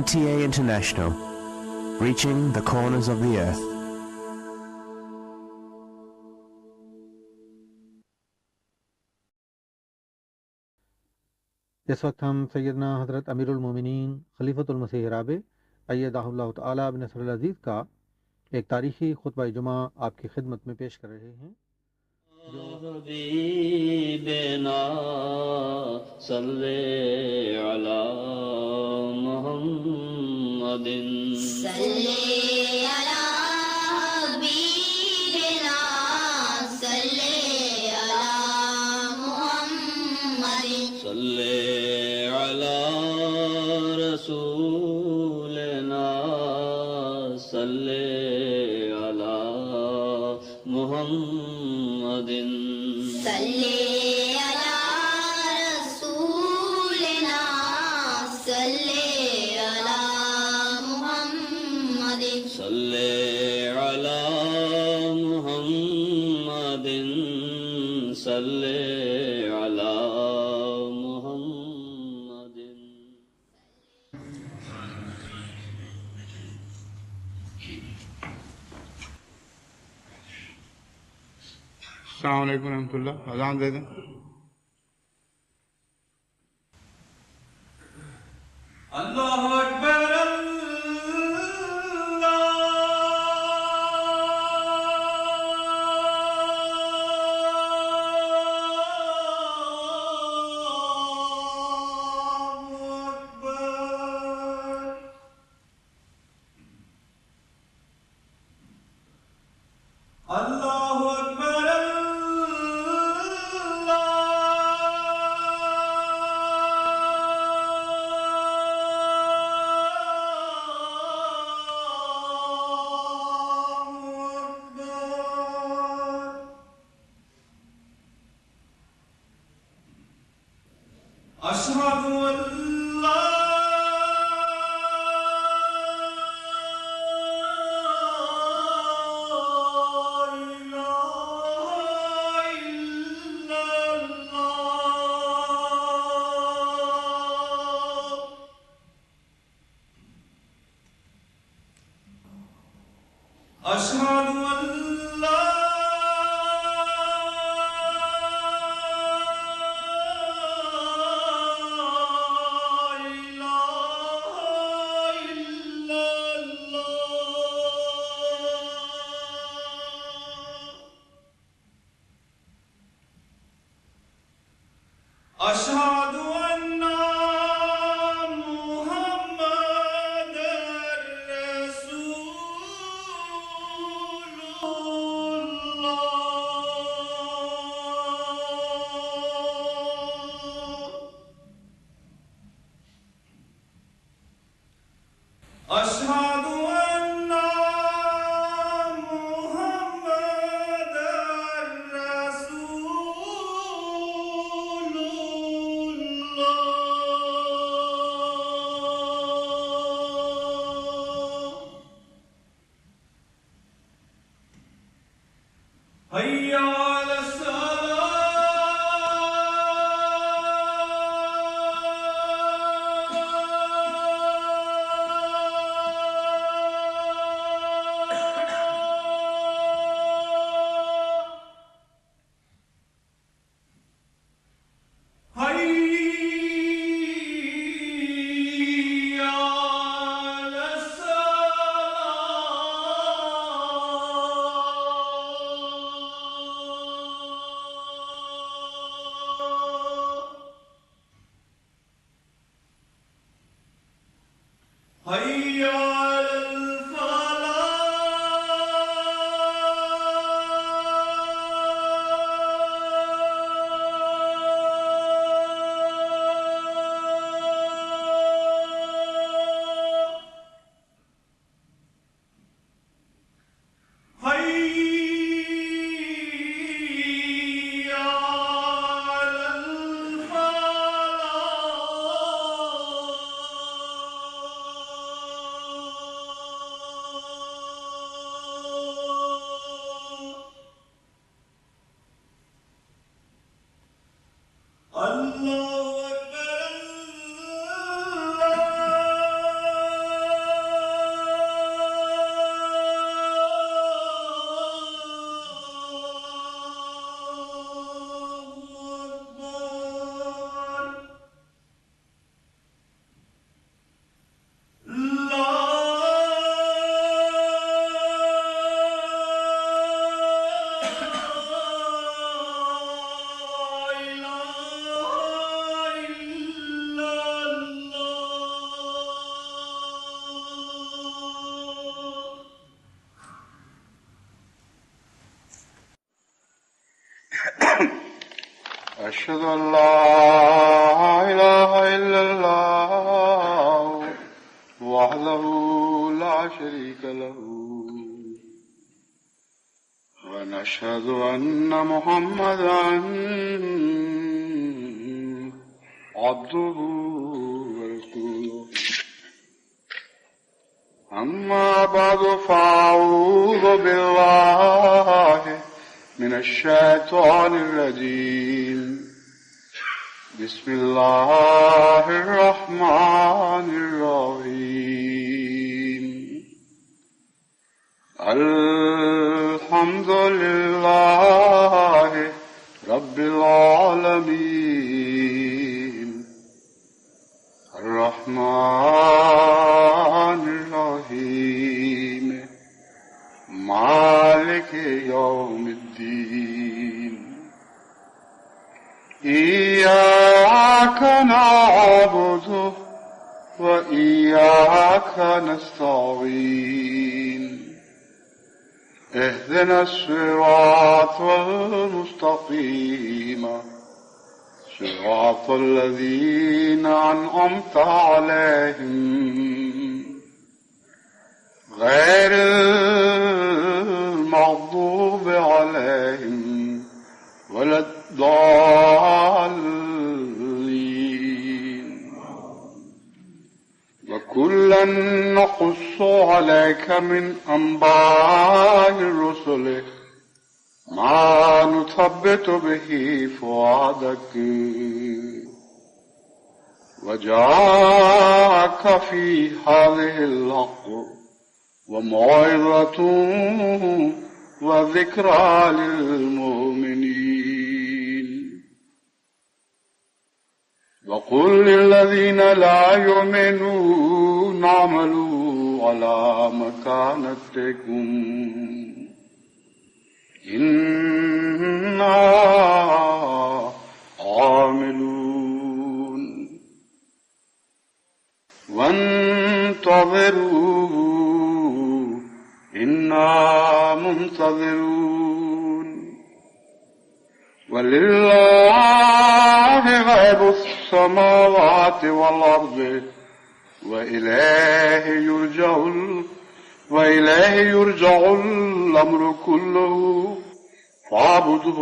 NTA International, reaching the corners of the earth. اس وقت ہم سیدنا حضرت امیر المومنین خلیفۃ المسیح رابع ایدہ اللہ تعالیٰ بنصر العزیز کا ایک تاریخی خطبہ جمعہ آپ کی خدمت میں پیش کر رہے ہیں حبیبنا صلی علی محمد صلی علی حبیبنا صلی علی محمد صلی علی رسولنا صلی علی محمد صلی علی رسولنا صلی علی محمد صلی علی محمد صلی علی محمد. السلام علیکم ورحمۃ اللہ. اذان دے دیں. اللہ اکبر اللہ اکبر اشہد ان لا أشهد أن لا إله إلا الله أشهد أن محمد رسول الله أشهد أن محمد رسول الله حي على الصلاة حي على الصلاة أشهد أن لا إله إلا الله وحده لا شريك له ونشهد أن محمدا عبده ورسوله أما بعد فأعوذ بالله من الشيطان الرجيم بسم الله الرحمن الرحيم الحمد لله رب العالمين الرحمن الرحيم مالك يوم الدين إياك نعبد وإياك نستعين اهدنا الصراط المستقيم صراط الذين أنعمت عليهم غير المغضوب عليهم ولا الضالين وكلا نقص عليك من أنباء الرسل ما نثبت به فؤادك وجاءك في هذه الحق وموعظة وذكرى للمؤمنين وقل للذين لا يؤمنون اعملوا على مكانتكم إنا عاملون وانتظروا إنا منتظرون ولله غيب السماوات والأرض وإليه يرجع الأمر كله فاعبده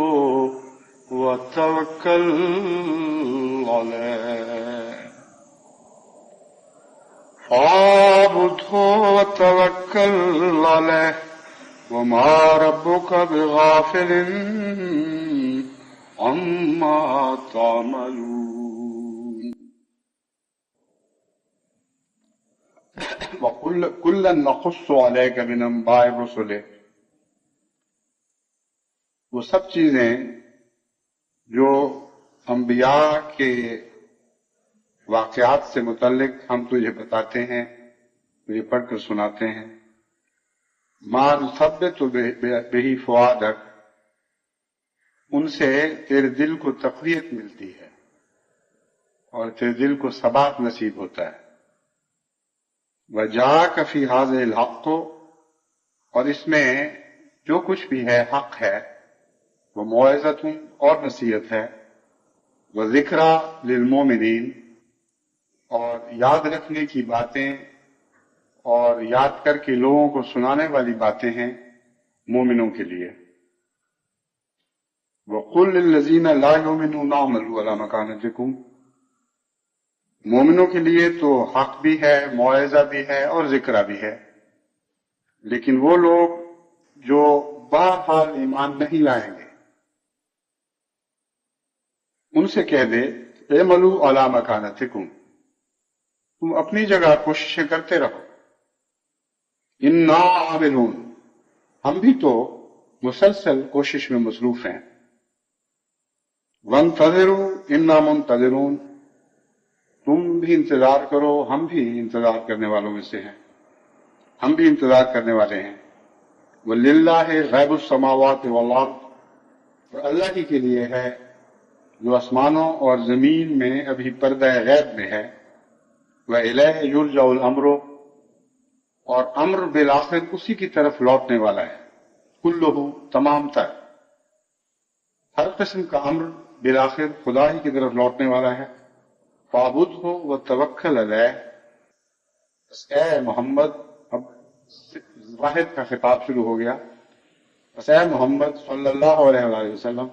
وتوكل عليه وما ربك بغافل عما تعملون وكلا نقص عليك من انباء الرسل وہ سب چیزیں جو انبیاء کے واقعات سے متعلق ہم تجھے بتاتے ہیں، تجھے پڑھ کر سناتے ہیں، ما نثبت بہ فؤادک، ان سے تیرے دل کو تقویت ملتی ہے اور تیرے دل کو ثبات نصیب ہوتا ہے۔ وجاءک فی ھذہ الحق، اور اس میں جو کچھ بھی ہے حق ہے، وہ موعظۃ اور نصیحت ہے، وذکریٰ للمؤمنین، اور یاد رکھنے کی باتیں اور یاد کر کے لوگوں کو سنانے والی باتیں ہیں مومنوں کے لیے۔ وَقُلْ لِلَّذِينَ لَا يُؤْمِنُونَ اعْمَلُوا عَلَىٰ مَكَانَتِكُمْ، مومنوں کے لیے تو حق بھی ہے، موعظہ بھی ہے اور ذکرہ بھی ہے، لیکن وہ لوگ جو بہرحال ایمان نہیں لائیں گے ان سے کہہ دے اعملوا علی مکانتکم، تم اپنی جگہ کوششیں کرتے رہو، انا عاملون، ہم بھی تو مسلسل کوشش میں مصروف ہیں، وانتظروا انا منتظرون، تم بھی انتظار کرو، ہم بھی انتظار کرنے والوں میں سے ہیں، ہم بھی انتظار کرنے والے ہیں۔ وَلِلَّهِ غیب السماوات والارض، اور اللہ ہی کے لیے ہے جو آسمانوں اور زمین میں ابھی پردہ غیب میں ہے، وَإِلَيْهِ يُرْجَعُ الْأَمْرُ، اور امر بالآخر اسی کی طرف لوٹنے والا ہے، کلہ، تمام تر، ہر قسم کا امر بالآخر خدا ہی کی طرف لوٹنے والا ہے. فاعبد ہو و توکل علیہ. بس اے محمد، اب واحد کا خطاب شروع ہو گیا. بس اے محمد صلی اللہ علیہ وآلہ وسلم،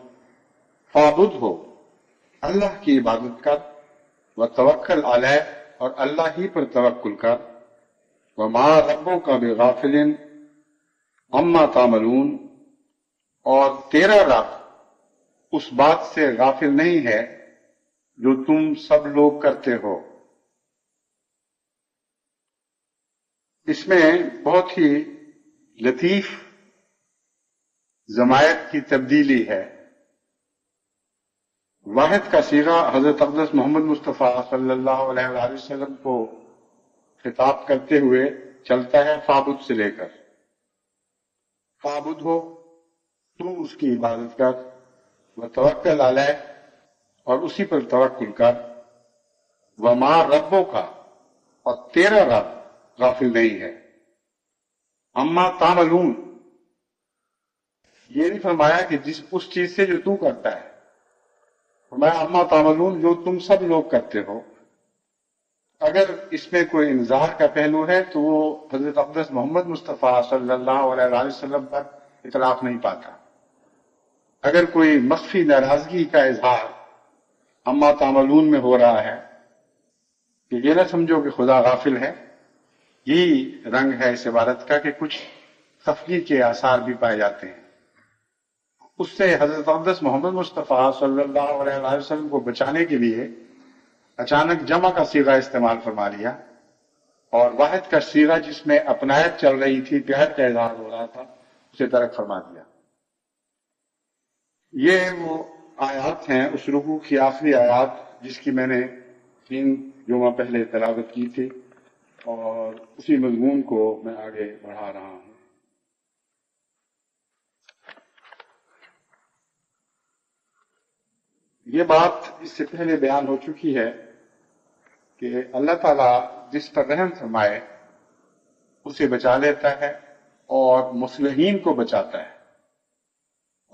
فاعبد ہو، اللہ کی عبادت کر، و توکل علیہ، اور اللہ ہی پر توکل کر. وما ربک بغافل عما تعملون، اور تیرا رب اس بات سے غافل نہیں ہے جو تم سب لوگ کرتے ہو. اس میں بہت ہی لطیف ضمائر کی تبدیلی ہے. واحد کا صیغہ حضرت اقدس محمد مصطفیٰ صلی اللہ علیہ وآلہ وسلم کو خطاب کرتے ہوئے چلتا ہے فاعبد سے لے کر. فاعبد ہو، تو اس کی عبادت کر، و توکل علیہ، اور اسی پر توکل کر. وما ربوں کا، اور تیرا رب غافل نہیں ہے. اما تعملون، یہ نہیں فرمایا کہ اس چیز سے جو تو کرتا ہے، فرمایا اما تعملون، جو تم سب لوگ کرتے ہو. اگر اس میں کوئی انذار کا پہلو ہے تو وہ حضرت اقدس محمد مصطفیٰ صلی اللہ علیہ وآلہ وسلم پر اطلاق نہیں پاتا. اگر کوئی مخفی ناراضگی کا اظہار اما تعملون میں ہو رہا ہے کہ یہ نہ سمجھو کہ خدا غافل ہے، یہی رنگ ہے اس عبارت کا کہ کچھ خفگی کے آثار بھی پائے جاتے ہیں. اس سے حضرت اقدس محمد مصطفیٰ صلی اللہ علیہ وآلہ وسلم کو بچانے کے لیے اچانک جمع کا صیغہ استعمال فرما لیا، اور واحد کا صیغہ جس میں اپنائیت چل رہی تھی، پیار کا اظہار ہو رہا تھا، اسے ترک فرما دیا. یہ وہ آیات ہیں، اس رکوع کی آخری آیات جس کی میں نے 3 جمعہ پہلے تلاوت کی تھی، اور اسی مضمون کو میں آگے بڑھا رہا ہوں. یہ بات اس سے پہلے بیان ہو چکی ہے کہ اللہ تعالیٰ جس پر رحم فرمائے اسے بچا لیتا ہے اور مصلحین کو بچاتا ہے.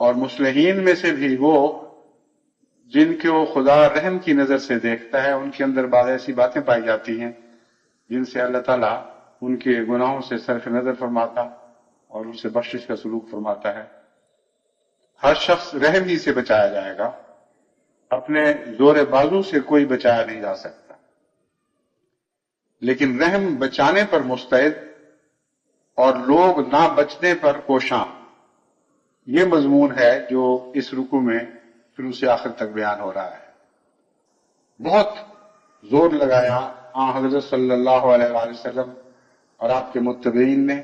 اور مصلحین میں سے بھی وہ جن کو خدا رحم کی نظر سے دیکھتا ہے، ان کے اندر بعض ایسی باتیں پائی جاتی ہیں جن سے اللہ تعالیٰ ان کے گناہوں سے صرف نظر فرماتا اور ان سے بخشش کا سلوک فرماتا ہے. ہر شخص رحم ہی سے بچایا جائے گا، اپنے زور بازو سے کوئی بچایا نہیں جا سکتا. لیکن رحم بچانے پر مستعد اور لوگ نہ بچنے پر کوشاں، یہ مضمون ہے جو اس رکوع میں شروع سے آخر تک بیان ہو رہا ہے. بہت زور لگایا حضرت صلی اللہ علیہ وآلہ وسلم اور آپ کے متبعین نے،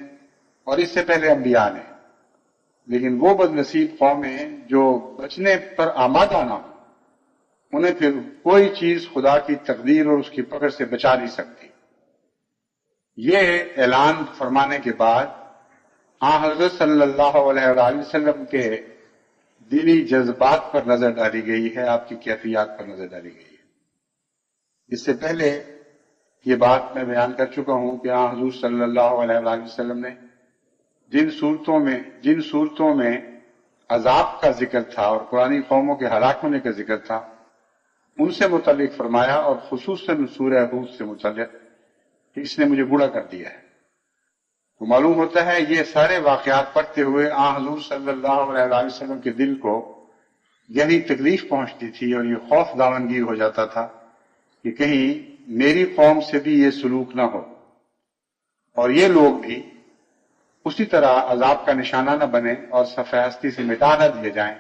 اور اس سے پہلے انبیاء نے. لیکن وہ بد نصیب قومیں جو بچنے پر آمادہ نہ ہو، انہیں پھر کوئی چیز خدا کی تقدیر اور اس کی پکڑ سے بچا نہیں سکتی. یہ اعلان فرمانے کے بعد حضرت صلی اللہ علیہ وآلہ وسلم کے دینی جذبات پر نظر ڈالی گئی ہے، آپ کی کیفیات پر نظر ڈالی گئی ہے. اس سے پہلے یہ بات میں بیان کر چکا ہوں کہ حضور صلی اللہ علیہ وآلہ وسلم نے جن صورتوں میں عذاب کا ذکر تھا اور قرآنی قوموں کے ہلاک ہونے کا ذکر تھا، ان سے متعلق فرمایا، اور خصوصاً سورہ ہود سے متعلق کہ اس نے مجھے بوڑھا کر دیا ہے. تو معلوم ہوتا ہے یہ سارے واقعات پڑھتے ہوئے حضور صلی اللہ علیہ وآلہ وسلم کے دل کو یہی تکلیف پہنچتی تھی اور یہ خوف دامنگیر ہو جاتا تھا کہ کہیں میری قوم سے بھی یہ سلوک نہ ہو اور یہ لوگ بھی اسی طرح عذاب کا نشانہ نہ بنے اور صفحہ ہستی سے مٹا نہ دیے جائیں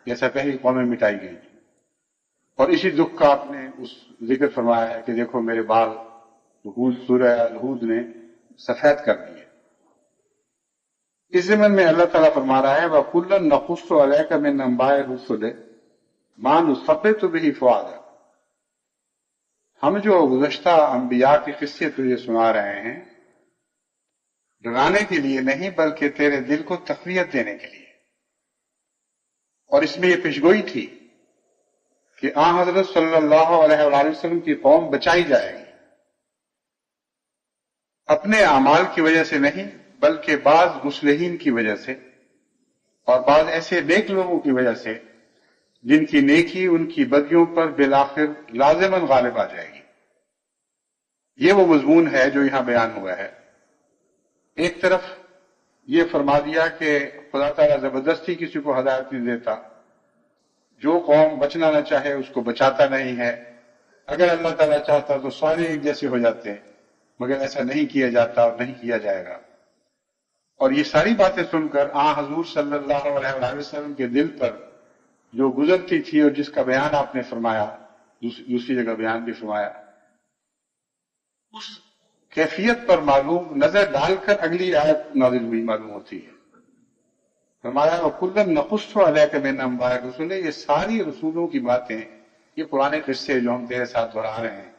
جیسا پہلی قومیں مٹائی گئی. اور اسی دکھ کا آپ نے اس ذکر فرمایا ہے کہ دیکھو میرے بال سورہ ہود نے سفید کر دیے. اس ضمن میں اللہ تعالیٰ فرما رہا ہے وَكُلًّا نَقُصُّ عَلَيْكَ مِنْ أَنْبَاءِ الرُّسُلِ مَا نُثَبِّتُ بِهِ فُؤَادَكَ. ہم جو گزشتہ انبیاء کے قصے تجھے سنا رہے ہیں ڈرانے کے لیے نہیں بلکہ تیرے دل کو تقویت دینے کے لیے. اور اس میں یہ پیشگوئی تھی کہ حضرت صلی اللہ علیہ وآلہ وسلم کی قوم بچائی جائے گی، اپنے اعمال کی وجہ سے نہیں بلکہ بعض مصلحین کی وجہ سے اور بعض ایسے نیک لوگوں کی وجہ سے جن کی نیکی ان کی بدیوں پر بالآخر لازماً غالب آ جائے گی۔ یہ وہ مضمون ہے جو یہاں بیان ہوا ہے۔ ایک طرف یہ فرما دیا کہ خدا تعالیٰ زبردستی کسی کو ہدایت نہیں دیتا، جو قوم بچنا نہ چاہے اس کو بچاتا نہیں ہے، اگر اللہ تعالیٰ چاہتا تو سارے ایک جیسے ہو جاتے ہیں، مگر ایسا نہیں کیا جاتا اور نہیں کیا جائے گا۔ اور یہ ساری باتیں سن کر حضور صلی اللہ علیہ وآلہ وسلم کے دل پر جو گزرتی تھی اور جس کا بیان آپ نے فرمایا، دوسری جگہ بیان بھی فرمایا، اس کیفیت پر معلوم نظر ڈال کر اگلی آیت نازل ہوئی معلوم ہوتی ہے۔ فرمایا وَكُلًّا نَقُصُّ عَلَيْكَ مِنْ أَنْبَاءِ الرُّسُلِ، یہ ساری رسولوں کی باتیں، یہ پرانے قصے جو ہم تیرے ساتھ دہرا رہے ہیں،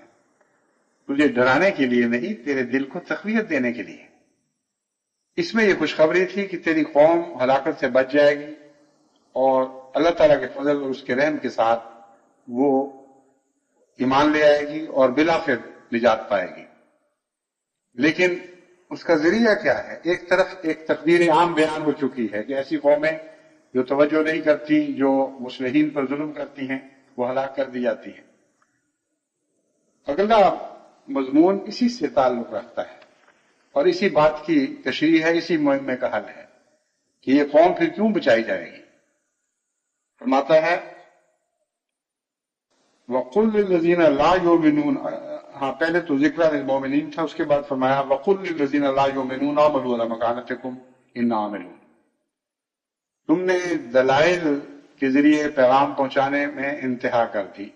تجھے ڈرانے کے لیے نہیں، تیرے دل کو تقویت دینے کے لیے۔ اس میں یہ خوشخبری تھی کہ تیری قوم ہلاکت سے بچ جائے گی اور اللہ تعالیٰ کے فضل اور اس کے رحم کے ساتھ وہ ایمان لے آئے گی اور بالآخر نجات پائے گی۔ لیکن اس کا ذریعہ کیا ہے؟ ایک طرف ایک تقدیر عام بیان ہو چکی ہے کہ ایسی قومیں جو توجہ نہیں کرتی، جو مصلحین پر ظلم کرتی ہیں، وہ ہلاک کر دی جاتی ہیں۔ اگلا مضمون اسی سے تعلق رکھتا ہے اور اسی بات کی تشریح ہے، اسی مہمے کا حل ہے کہ یہ قوم پھر کیوں بچائی جائے گی۔ فرماتا ہے وَقُلْ لِلَّذِينَ لَا يُؤْمِنُونَ، پہلے تو ذکر المومنین تھا، اس کے بعد فرمایا وَقُلْ لِلَّذِينَ لَا يُؤْمِنُونَ اعْمَلُوا عَلَىٰ مَكَانَتِكُمْ إِنَّا عَامِلُونَ۔ تم نے دلائل کے ذریعے پیغام پہنچانے میں انتہا کر دی،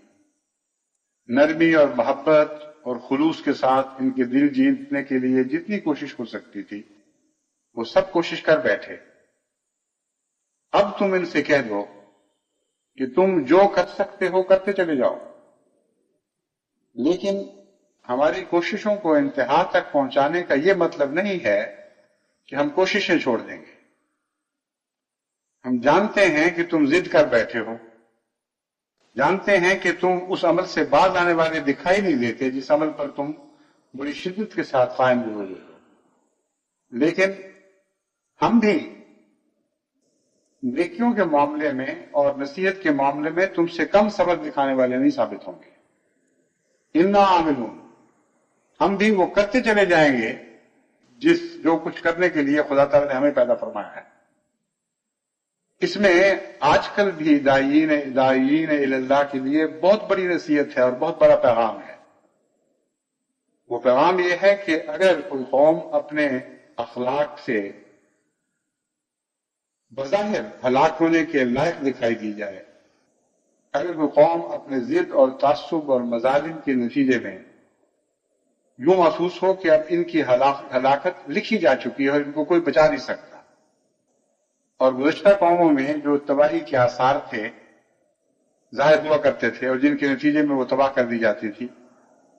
نرمی اور محبت اور خلوص کے ساتھ ان کے دل جیتنے کے لیے جتنی کوشش ہو سکتی تھی وہ سب کوشش کر بیٹھے۔ اب تم ان سے کہہ دو کہ تم جو کر سکتے ہو کرتے چلے جاؤ، لیکن ہماری کوششوں کو انتہا تک پہنچانے کا یہ مطلب نہیں ہے کہ ہم کوششیں چھوڑ دیں گے۔ ہم جانتے ہیں کہ تم ضد کر بیٹھے ہو، جانتے ہیں کہ تم اس عمل سے باز آنے والے دکھائی نہیں دیتے جس عمل پر تم بڑی شدت کے ساتھ قائم ہوئے ہو، لیکن ہم بھی نیکیوں کے معاملے میں اور نصیحت کے معاملے میں تم سے کم صبر دکھانے والے نہیں ثابت ہوں گے۔ انا عاملون، ہم بھی وہ کرتے چلے جائیں گے جو کچھ کرنے کے لیے خدا تعالیٰ نے ہمیں پیدا فرمایا ہے۔ اس میں آج کل بھی داعین اللہ کے لیے بہت بڑی نصیحت ہے اور بہت بڑا پیغام ہے۔ وہ پیغام یہ ہے کہ اگر کوئی قوم اپنے اخلاق سے بظاہر ہلاک ہونے کے لائق دکھائی دی جائے، اگر کوئی قوم اپنے ضد اور تعصب اور مظالم کے نتیجے میں یوں محسوس ہو کہ اب ان کی ہلاکت لکھی جا چکی ہے اور ان کو کوئی بچا نہیں سکتا، اور گزشتہ قوموں میں جو تباہی کے آثار تھے ظاہر ہوا کرتے تھے اور جن کے نتیجے میں وہ تباہ کر دی جاتی تھی،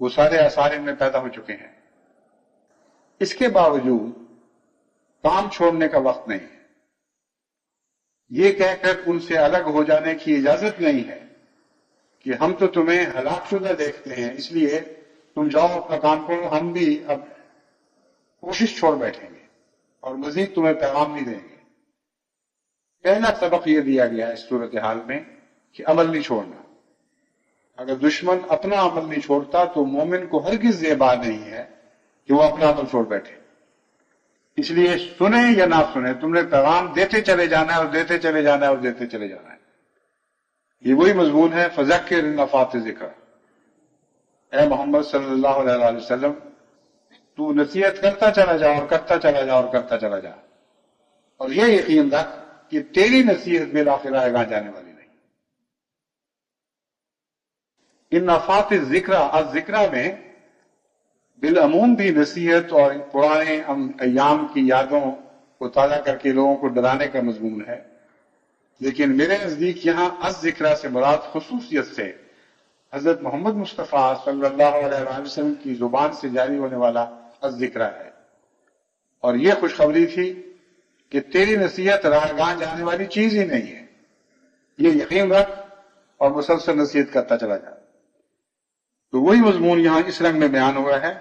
وہ سارے آثار ان میں پیدا ہو چکے ہیں۔ اس کے باوجود کام چھوڑنے کا وقت نہیں ہے، یہ کہہ کر ان سے الگ ہو جانے کی اجازت نہیں ہے کہ ہم تو تمہیں ہلاک شدہ دیکھتے ہیں اس لیے تم جاؤ اپنا کام کرو، ہم بھی اب کوشش چھوڑ بیٹھیں گے اور مزید تمہیں پیغام نہیں دیں گے۔ پہلا سبق یہ دیا گیا اس صورتحال میں کہ عمل نہیں چھوڑنا۔ اگر دشمن اپنا عمل نہیں چھوڑتا تو مومن کو ہرگز یہ بات نہیں ہے کہ وہ اپنا عمل چھوڑ بیٹھے۔ اس لیے سنیں یا نہ سنیں، تم نے پیغام دیتے چلے جانا ہے اور دیتے چلے جانا ہے اور دیتے چلے جانا ہے۔ یہ وہی مضمون ہے فذکر ان نفعت ذکر۔ اے محمد صلی اللہ علیہ وآلہ وسلم، تو نصیحت کرتا چلا جا اور کرتا چلا جا اور کرتا چلا جا، اور یہ یقین رکھ کہ تیری نصیحت بالآخر گاہ جانے والی نہیں۔ ان نفعت الذکر میں بالعموم بھی نصیحت اور پرانے ایام کی یادوں کو تازہ کر کے لوگوں کو ڈرانے کا مضمون ہے، لیکن میرے نزدیک یہاں الذکر سے مراد خصوصیت سے حضرت محمد مصطفیٰ صلی اللہ علیہ وآلہ وسلم کی زبان سے جاری ہونے والا الذکر ہے، اور یہ خوشخبری تھی کہ تیری نصیحت راہگاہ جانے والی چیز ہی نہیں ہے، یہ یقین رکھ اور مسلسل نصیحت کرتا چلا جا۔ تو وہی مضمون یہاں اس رنگ میں بیان ہوا ہے،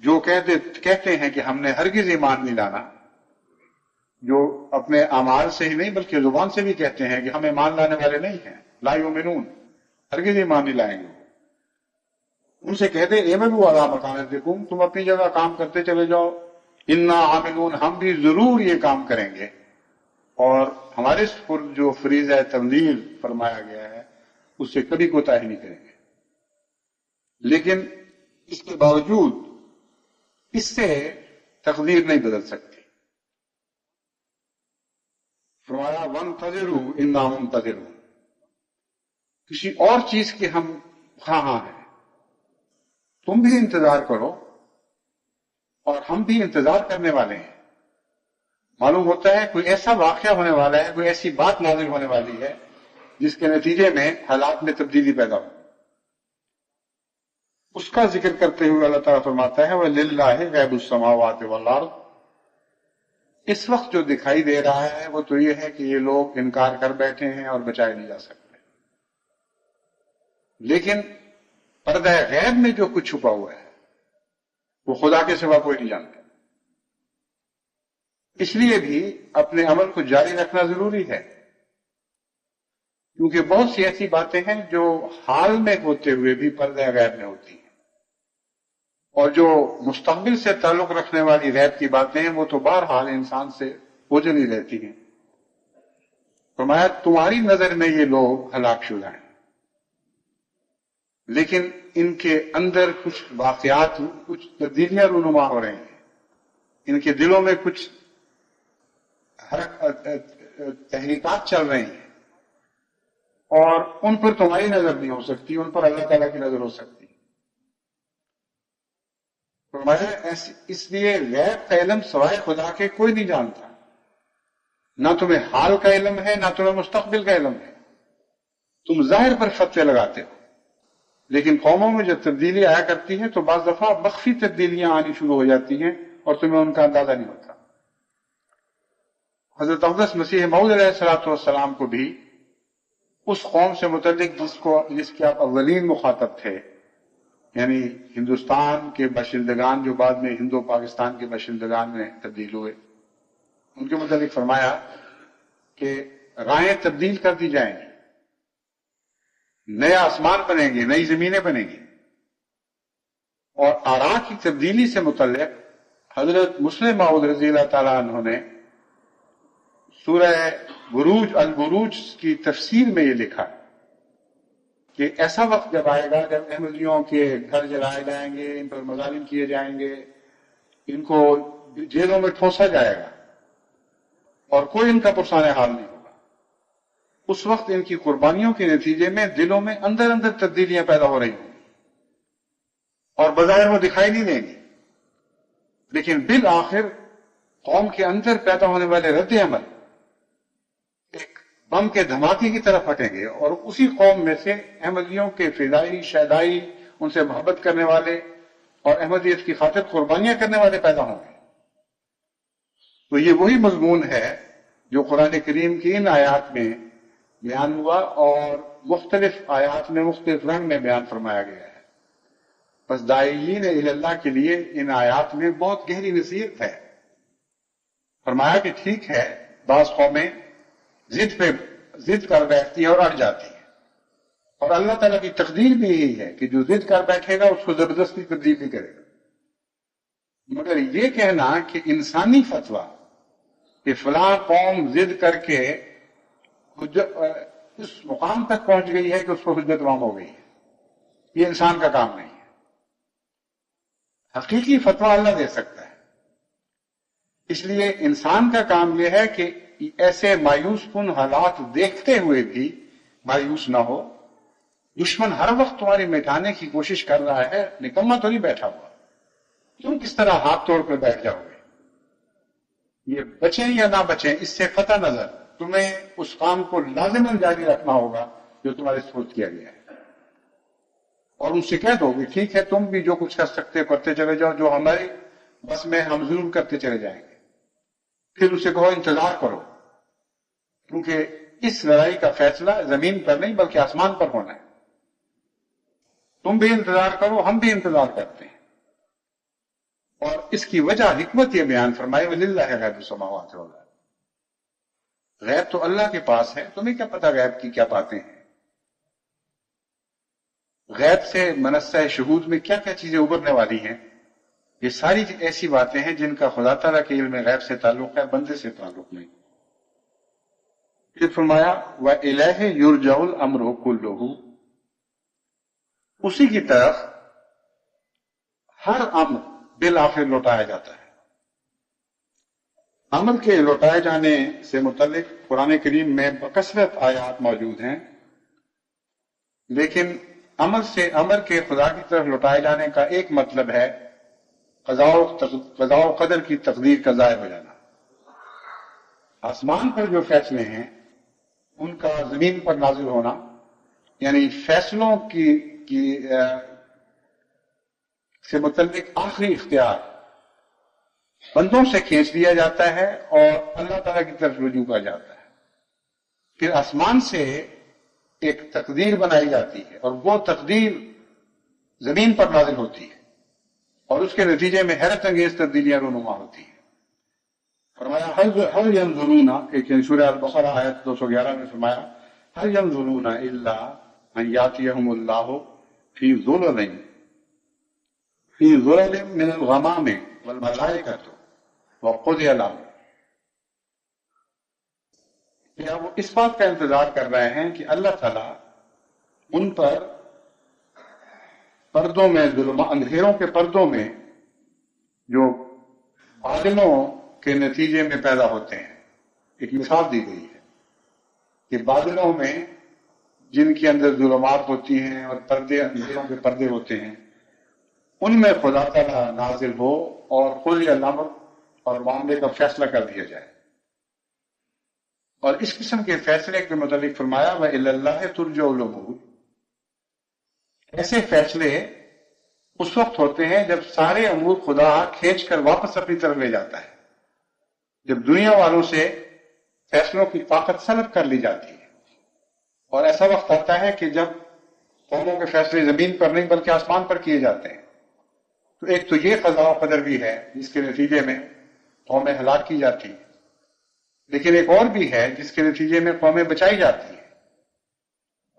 جو کہتے ہیں کہ ہم نے ہرگز ایمان نہیں لانا، جو اپنے اعمال سے ہی نہیں بلکہ زبان سے بھی کہتے ہیں کہ ہم ایمان لانے والے نہیں ہیں، لا یؤمنون، ہرگز ایمان نہیں لائیں گے، ان سے کہتے اعملوا علی مکانتکم، تم اپنی جگہ کام کرتے چلے جاؤ، انا عاملون، ہم بھی ضرور یہ کام کریں گے، اور ہمارے سپرد جو فریضہ تبلیغ فرمایا گیا ہے اس سے کبھی کوتاہی نہیں کریں گے۔ لیکن اس کے باوجود اس سے تقدیر نہیں بدل سکتی۔ فرمایا وانتظروا انا منتظرون، کسی اور چیز کے ہم خواہاں ہیں، تم بھی انتظار کرو اور ہم بھی انتظار کرنے والے ہیں۔ معلوم ہوتا ہے کوئی ایسا واقعہ ہونے والا ہے، کوئی ایسی بات نازل ہونے والی ہے جس کے نتیجے میں حالات میں تبدیلی پیدا ہو، اس کا ذکر کرتے ہوئے اللہ تعالیٰ فرماتا ہے وَلِلَّهِ غَيْبُ السَّمَاوَاتِ وَالْأَرْضِ، اس وقت جو دکھائی دے رہا ہے وہ تو یہ ہے کہ یہ لوگ انکار کر بیٹھے ہیں اور بچائے نہیں جا سکتے، لیکن پردہ غیب میں جو کچھ چھپا ہوا ہے وہ خدا کے سوا کوئی نہیں جانتا۔ اس لیے بھی اپنے عمل کو جاری رکھنا ضروری ہے، کیونکہ بہت سی ایسی باتیں ہیں جو حال میں ہوتے ہوئے بھی پردہ غیب میں ہوتی ہیں، اور جو مستقبل سے تعلق رکھنے والی غیب کی باتیں ہیں وہ تو بہرحال انسان سے اوجھل ہی رہتی ہیں۔ فرمایا تمہاری نظر میں یہ لوگ ہلاک شدہ ہیں، لیکن ان کے اندر کچھ واقعات، کچھ تبدیلیاں رونما ہو رہی ہیں، ان کے دلوں میں کچھ تحریکات چل رہی ہیں، اور ان پر تمہاری نظر نہیں ہو سکتی، ان پر اللہ تعالیٰ کی نظر ہو سکتی۔ فرمایا اس لیے غیب کا علم سوائے خدا کے کوئی نہیں جانتا، نہ تمہیں حال کا علم ہے نہ تمہیں مستقبل کا علم ہے، تم ظاہر پر فتوے لگاتے ہو، لیکن قوموں میں جب تبدیلی آیا کرتی ہے تو بعض دفعہ مخفی تبدیلیاں آنی شروع ہو جاتی ہیں اور تمہیں ان کا اندازہ نہیں ہوتا۔ حضرت اقدس مسیح موعود علیہ الصلوۃ والسلام کو بھی اس قوم سے متعلق جس کے آپ اولین مخاطب تھے، یعنی ہندوستان کے باشندگان جو بعد میں ہندو پاکستان کے باشندگان میں تبدیل ہوئے، ان کے متعلق فرمایا کہ راہیں تبدیل کر دی جائیں گی، نیا آسمان بنیں گے، نئی زمینیں بنیں گی۔ اور آراء کی تبدیلی سے متعلق حضرت مسلم موعود رضی اللہ تعالیٰ عنہ نے سورہ البروج کی تفسیر میں یہ لکھا کہ ایسا وقت جب آئے گا جب احمدیوں کے گھر جلائے جائیں گے، ان پر مظالم کیے جائیں گے، ان کو جیلوں میں ٹھونسا جائے گا اور کوئی ان کا پرسان حال نہیں ہوگا۔ اس وقت ان کی قربانیوں کے نتیجے میں دلوں میں اندر اندر تبدیلیاں پیدا ہو رہی ہوں گی اور بظاہر وہ دکھائی نہیں دیں گی، لیکن بالآخر قوم کے اندر پیدا ہونے والے رد عمل ایک بم کے دھماکے کی طرف ہٹیں گے، اور اسی قوم میں سے احمدیوں کے فدائی شہدائی، ان سے محبت کرنے والے اور احمدیت کی خاطر قربانیاں کرنے والے پیدا ہوں گے۔ تو یہ وہی مضمون ہے جو قرآن کریم کی ان آیات میں بیان ہوا اور مختلف آیات میں مختلف رنگ میں بیان فرمایا گیا ہے۔ بس داعیین الی اللہ کے لیے ان آیات میں بہت گہری نصیحت ہے۔ فرمایا کہ ٹھیک ہے بعض قومیں ضد کر بیٹھتی ہے اور اڑ جاتی ہے، اور اللہ تعالیٰ کی تقدیر بھی یہی ہے کہ جو ضد کر بیٹھے گا اس کو زبردستی تبدیل نہیں کرے گا۔ مگر یہ کہنا کہ انسانی فتویٰ کہ فلاں قوم ضد کر کے اس مقام تک پہنچ گئی ہے کہ اس کو حجت عام ہو گئی ہے، یہ انسان کا کام نہیں ہے۔ حقیقی فتویٰ اللہ دے سکتا ہے، اس لیے انسان کا کام یہ ہے کہ ایسے مایوس کن حالات دیکھتے ہوئے بھی مایوس نہ ہو۔ دشمن ہر وقت تمہاری مٹانے کی کوشش کر رہا ہے، نکما تو نہیں بیٹھا ہوا، تم کس طرح ہاتھ توڑ کر بیٹھ جاؤ گے؟ یہ بچیں یا نہ بچیں اس سے قطع نظر تمہیں اس کام کو لازماً جاری رکھنا ہوگا جو تمہارے سپرد کیا گیا ہے، اور ان سے کہہ دو کہ ٹھیک ہے تم بھی جو کچھ کر سکتے کرتے چلے جاؤ، جو ہماری بس میں ہم ضرور کرتے چلے جائیں گے۔ پھر اسے کہو انتظار کرو، کیونکہ اس لڑائی کا فیصلہ زمین پر نہیں بلکہ آسمان پر ہونا ہے۔ تم بھی انتظار کرو، ہم بھی انتظار کرتے ہیں۔ اور اس کی وجہ حکمت یہ بیان فرمائی وَلِلَّهِ غَيْبُ السَّمَاوَاتِ وَالْأَرْضِ، غیب تو اللہ کے پاس ہے، تمہیں کیا پتا غیب کی کیا باتیں ہیں؟ غیب سے منصہ شہود میں کیا کیا چیزیں ابھرنے والی ہیں؟ یہ ساری ایسی باتیں ہیں جن کا خدا تعالیٰ کے علم غیب سے تعلق ہے، بندے سے تعلق نہیں۔ پھر فرمایا وَإِلَيْهِ يُرْجَعُ الْأَمْرُ كُلُّهُ، اسی کی طرف ہر امر بالآخر لوٹایا جاتا ہے۔ امر کے لوٹائے جانے سے متعلق قرآن کریم میں بکثرت آیات موجود ہیں، لیکن امر کے خدا کی طرف لوٹائے جانے کا ایک مطلب ہے قضاء و قدر کی تقدیر کا ظاہر ہو جانا۔ آسمان پر جو فیصلے ہیں ان کا زمین پر نازل ہونا، یعنی فیصلوں کی سے متعلق آخری اختیار بندوں سے کھینچ لیا جاتا ہے اور اللہ تعالیٰ کی طرف رجوع کیا جاتا ہے۔ پھر آسمان سے ایک تقدیر بنائی جاتی ہے اور وہ تقدیر زمین پر نازل ہوتی ہے اور اس کے نتیجے میں حیرت انگیز تبدیلیاں رونما ہوتی ہیں۔ فرمایا ہر ینظرون، ایک سورہ البقرہ آیت 211 میں فرمایا ہر ینظرون الا ان یاتیہم اللہ فی ظلل من الغمام والملائکۃ وقضی الامر، یا وہ اس بات کا انتظار کر رہے ہیں کہ اللہ تعالیٰ ان پر پردوں میں اندھیروں کے پردوں میں جو بادلوں کے نتیجے میں پیدا ہوتے ہیں، ایک مثال دی گئی ہے کہ بادلوں میں جن کے اندر ظلمات ہوتی ہیں اور پردے اندھیروں کے پردے ہوتے ہیں، ان میں خدا تعالیٰ نازل ہو اور قضی الامر اور معاملے کا فیصلہ کر دیا جائے۔ اور اس قسم کے فیصلے کے متعلق فرمایا وَإِلَى اللَّهِ تُرْجَعُ الْأُمُورُ، ایسے فیصلے اس وقت ہوتے ہیں جب سارے امور خدا کھینچ کر واپس اپنی طرف لے جاتا ہے، جب دنیا والوں سے فیصلوں کی طاقت سلب کر لی جاتی ہے، اور ایسا وقت آتا ہے کہ جب قوموں کے فیصلے زمین پر نہیں بلکہ آسمان پر کیے جاتے ہیں۔ تو ایک تو یہ قضاء و قدر بھی ہے جس کے نتیجے میں قومیں ہلاک کی جاتی ہیں، لیکن ایک اور بھی ہے جس کے نتیجے میں قومیں بچائی جاتی ہیں،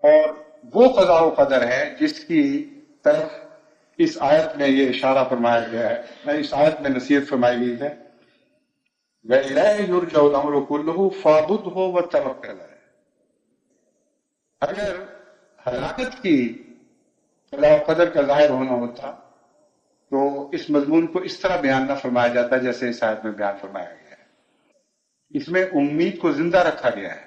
اور وہ قضاء و قدر ہے جس کی طرف اس آیت میں یہ اشارہ فرمایا گیا ہے، اس آیت میں نصیحت فرمائی گئی ہے وَإِلَيْهِ يُرْجَعُ الْأَمْرُ كُلُّهُ فَاعْبُدْهُ وَتَوَكَّلْ عَلَيْهِ۔ اگر ہلاکت کی قضاء و قدر کا ظاہر ہونا ہوتا تو اس مضمون کو اس طرح بیان نہ فرمایا جاتا جیسے اس آیت میں بیان فرمایا گیا ہے۔ اس میں امید کو زندہ رکھا گیا ہے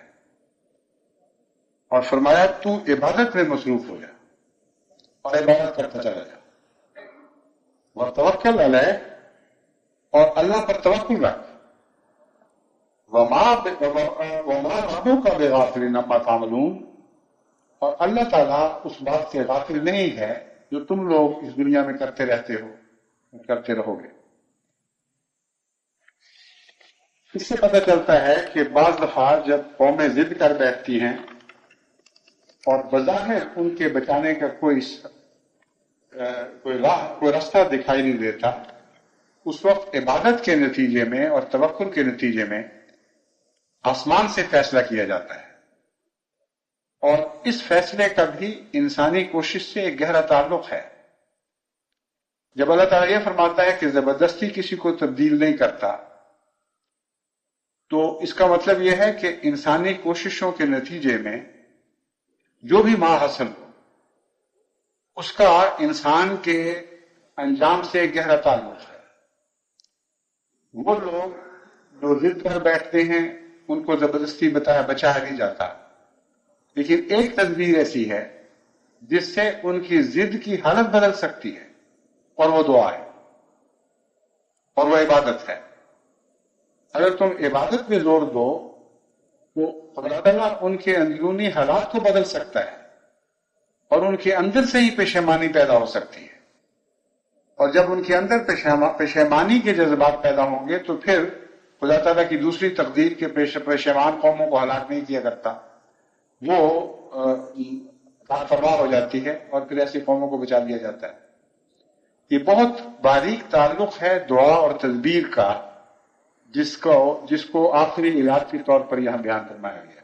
اور فرمایا تو عبادت میں مصروف ہو جا اور عبادت کرتا چلا جا، وتوکل علیہ، اور اللہ پر توکل رکھ، وما ربک بغافل عما تعملون، اور اللہ تعالیٰ اس بات سے غافل نہیں ہے جو تم لوگ اس دنیا میں کرتے رہتے ہو، کرتے رہو گے۔ اس سے پتہ چلتا ہے کہ بعض دفعہ جب قومیں ضد کر بیٹھتی ہیں اور بظاہر ان کے بچانے کا کوئی راستہ دکھائی نہیں دیتا، اس وقت عبادت کے نتیجے میں اور توکل کے نتیجے میں آسمان سے فیصلہ کیا جاتا ہے، اور اس فیصلے کا بھی انسانی کوشش سے ایک گہرا تعلق ہے۔ جب اللہ تعالیٰ یہ فرماتا ہے کہ زبردستی کسی کو تبدیل نہیں کرتا، تو اس کا مطلب یہ ہے کہ انسانی کوششوں کے نتیجے میں جو بھی ما حاصل ہو اس کا انسان کے انجام سے ایک گہرا تعلق ہے۔ وہ لوگ جو ضد کر بیٹھتے ہیں ان کو زبردستی بچایا نہیں جاتا، لیکن ایک تدبیر ایسی ہے جس سے ان کی ضد کی حالت بدل سکتی ہے، اور وہ دعا ہے اور وہ عبادت ہے۔ اگر تم عبادت میں زور دو تو خدا تعالیٰ ان کے اندرونی حالات کو بدل سکتا ہے اور ان کے اندر سے ہی پشیمانی پیدا ہو سکتی ہے، اور جب ان کے اندر پشیمانی کے جذبات پیدا ہوں گے تو پھر خدا تعالیٰ کی دوسری تقدیر کے پشیمان قوموں کو ہلاک نہیں کیا کرتا، وہ نافرمان ہو جاتی ہے اور پھر ایسی قوموں کو بچا لیا جاتا ہے۔ یہ بہت باریک تعلق ہے دعا اور تدبیر کا، جس کو آخری علاج کے طور پر یہاں بیان فرمایا گیا.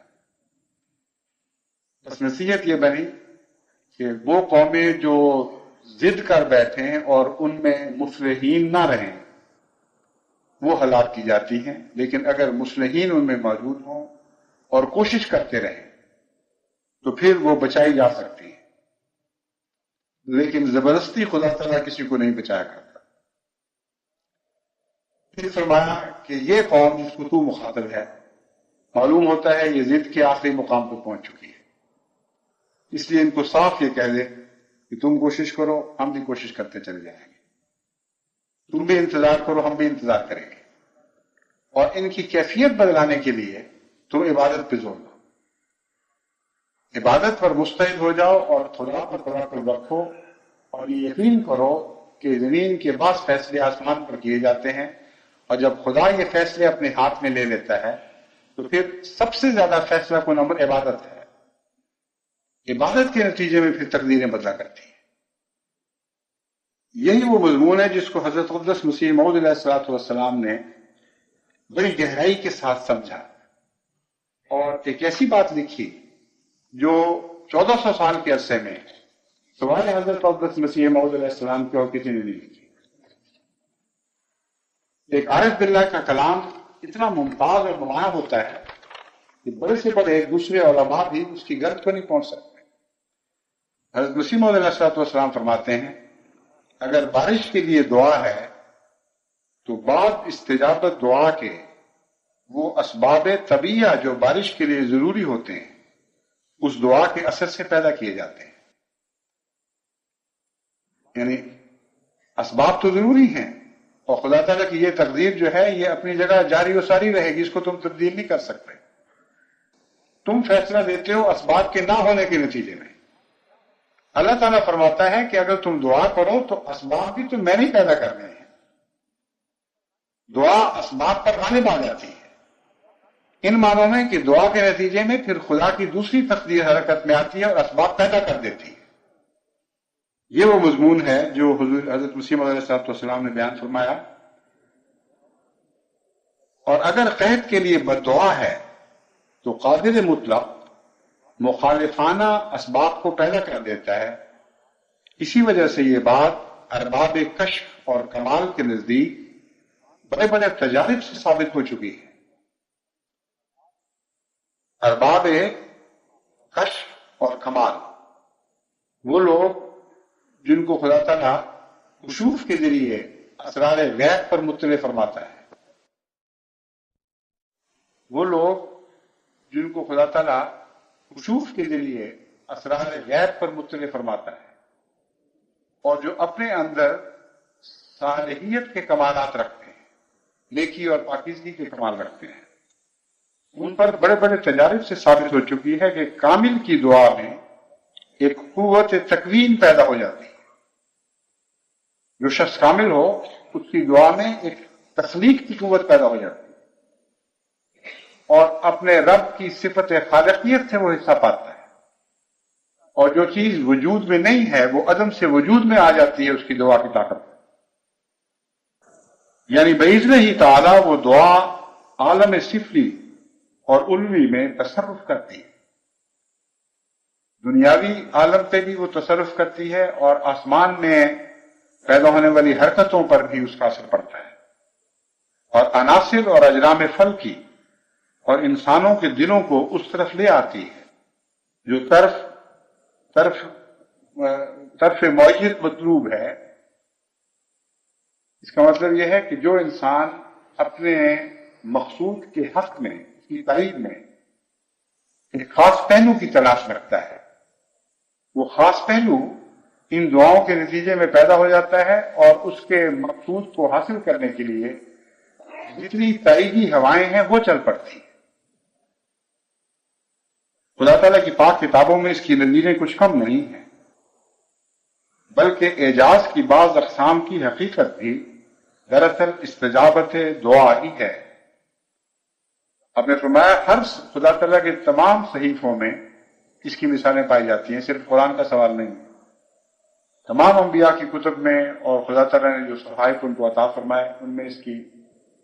بس نصیحت یہ بنی کہ وہ قومیں جو ضد کر بیٹھیں اور ان میں مصلحین نہ رہیں وہ ہلاک کی جاتی ہیں، لیکن اگر مصلحین ان میں موجود ہوں اور کوشش کرتے رہیں تو پھر وہ بچائی جا سکتی ہیں. لیکن زبردستی خدا تعالیٰ کسی کو نہیں بچایا کرتا. پھر فرمایا کہ یہ قوم جس کو تو مخاطب ہے، معلوم ہوتا ہے یہ ضد کے آخری مقام پہ پہنچ چکی ہے، اس لیے ان کو صاف یہ کہہ دے کہ تم کوشش کرو، ہم بھی کوشش کرتے چلے جائیں گے، تم بھی انتظار کرو، ہم بھی انتظار کریں گے. اور ان کی کیفیت بدلانے کے لیے تم عبادت پہ زور دو، عبادت پر مستعد ہو جاؤ اور خدا پر توکل رکھو، اور یہ یقین کرو کہ زمین کے بعض فیصلے آسمان پر کیے جاتے ہیں، اور جب خدا یہ فیصلے اپنے ہاتھ میں لے لیتا ہے تو پھر سب سے زیادہ فیصلہ کن امر عبادت ہے. عبادت کے نتیجے میں پھر تقدیریں بدلا کرتی ہیں. یہی وہ مضمون ہے جس کو حضرت اقدس مسیح موعود علیہ الصلوۃ والسلام نے بڑی گہرائی کے ساتھ سمجھا اور ایک ایسی بات لکھی جو 1400 سال کے عرصے میں سوائے حضرت اقدس مسیح موعود علیہ السلام کے اور کسی نے نہیں لکھی. ایک عارف باللہ کا کلام اتنا ممتاز اور نمایاں ہوتا ہے کہ بڑے سے بڑے ایک دوسرے علماء بھی اس کی گرد پر نہیں پہنچ سکتے. حضرت مسیح موعود علیہ الصلوۃ والسلام فرماتے ہیں اگر بارش کے لیے دعا ہے تو بعد استجابت دعا کے وہ اسباب طبیعہ جو بارش کے لیے ضروری ہوتے ہیں اس دعا کے اثر سے پیدا کیے جاتے ہیں. یعنی اسباب تو ضروری ہیں اور خدا تعالیٰ کی یہ تقدیر جو ہے یہ اپنی جگہ جاری و ساری رہے گی، اس کو تم تبدیل نہیں کر سکتے. تم فیصلہ دیتے ہو اسباب کے نہ ہونے کے نتیجے میں. اللہ تعالیٰ فرماتا ہے کہ اگر تم دعا کرو تو اسباب بھی تو میں نہیں پیدا کرنے ہیں. دعا اسباب پر غالب آ جاتی ہے ان معنوں میں کہ دعا کے نتیجے میں پھر خدا کی دوسری تقدیر حرکت میں آتی ہے اور اسباب پیدا کر دیتی ہے. یہ وہ مضمون ہے جو حضرت مسیح موعود علیہ السلام نے بیان فرمایا. اور اگر قحط کے لیے بد دعا ہے تو قادر مطلق مخالفانہ اسباب کو پیدا کر دیتا ہے. اسی وجہ سے یہ بات ارباب کشف اور کمال کے نزدیک بڑے بڑے تجارب سے ثابت ہو چکی ہے. ارباب کشف اور کمال وہ لوگ جن کو خدا تعالیٰ کشوف کے ذریعے اسرار غیب پر مطلع فرماتا ہے، وہ لوگ جن کو خدا تعالیٰ کشوف کے ذریعے اسرار غیب پر مطلع فرماتا ہے اور جو اپنے اندر صالحیت کے کمالات رکھتے ہیں، نیکی اور پاکیزگی کے کمال رکھتے ہیں، ان پر بڑے بڑے تجارب سے ثابت ہو چکی ہے کہ کامل کی دعا میں ایک قوت تکوین پیدا ہو جاتی ہے. جو شخص کامل ہو اس کی دعا میں ایک تخلیق کی قوت پیدا ہو جاتی ہے اور اپنے رب کی صفت خالقیت سے وہ حصہ پاتا ہے، اور جو چیز وجود میں نہیں ہے وہ عدم سے وجود میں آ جاتی ہے اس کی دعا کی طاقت. یعنی باذن ہی تعالیٰ وہ دعا عالم سفلی اور علوی میں تصرف کرتی ہے. دنیاوی عالم پہ بھی وہ تصرف کرتی ہے اور آسمان میں پیدا ہونے والی حرکتوں پر بھی اس کا اثر پڑتا ہے، اور عناصر اور اجرام فلکی اور انسانوں کے دلوں کو اس طرف لے آتی ہے جو طرف معیت مطلوب ہے. اس کا مطلب یہ ہے کہ جو انسان اپنے مقصود کے حق میں، اس کی تائید میں ایک خاص پہلو کی تلاش رکھتا ہے، وہ خاص پہلو ان دعاؤں کے نتیجے میں پیدا ہو جاتا ہے اور اس کے مقصود کو حاصل کرنے کے لیے جتنی تائیدی ہوائیں ہیں وہ چل پڑتی ہیں. خدا تعالیٰ کی پاک کتابوں میں اس کی نظیریں کچھ کم نہیں ہیں، بلکہ اعجاز کی بعض اقسام کی حقیقت بھی دراصل استجابت دعا ہی ہے. اب نے فرمایا ہر خدا تعالیٰ کے تمام صحیفوں میں اس کی مثالیں پائی جاتی ہیں، صرف قرآن کا سوال نہیں. تمام انبیاء کی کتب میں اور خدا تعالیٰ نے جو صحائف ان کو عطا فرمائے ان میں اس کی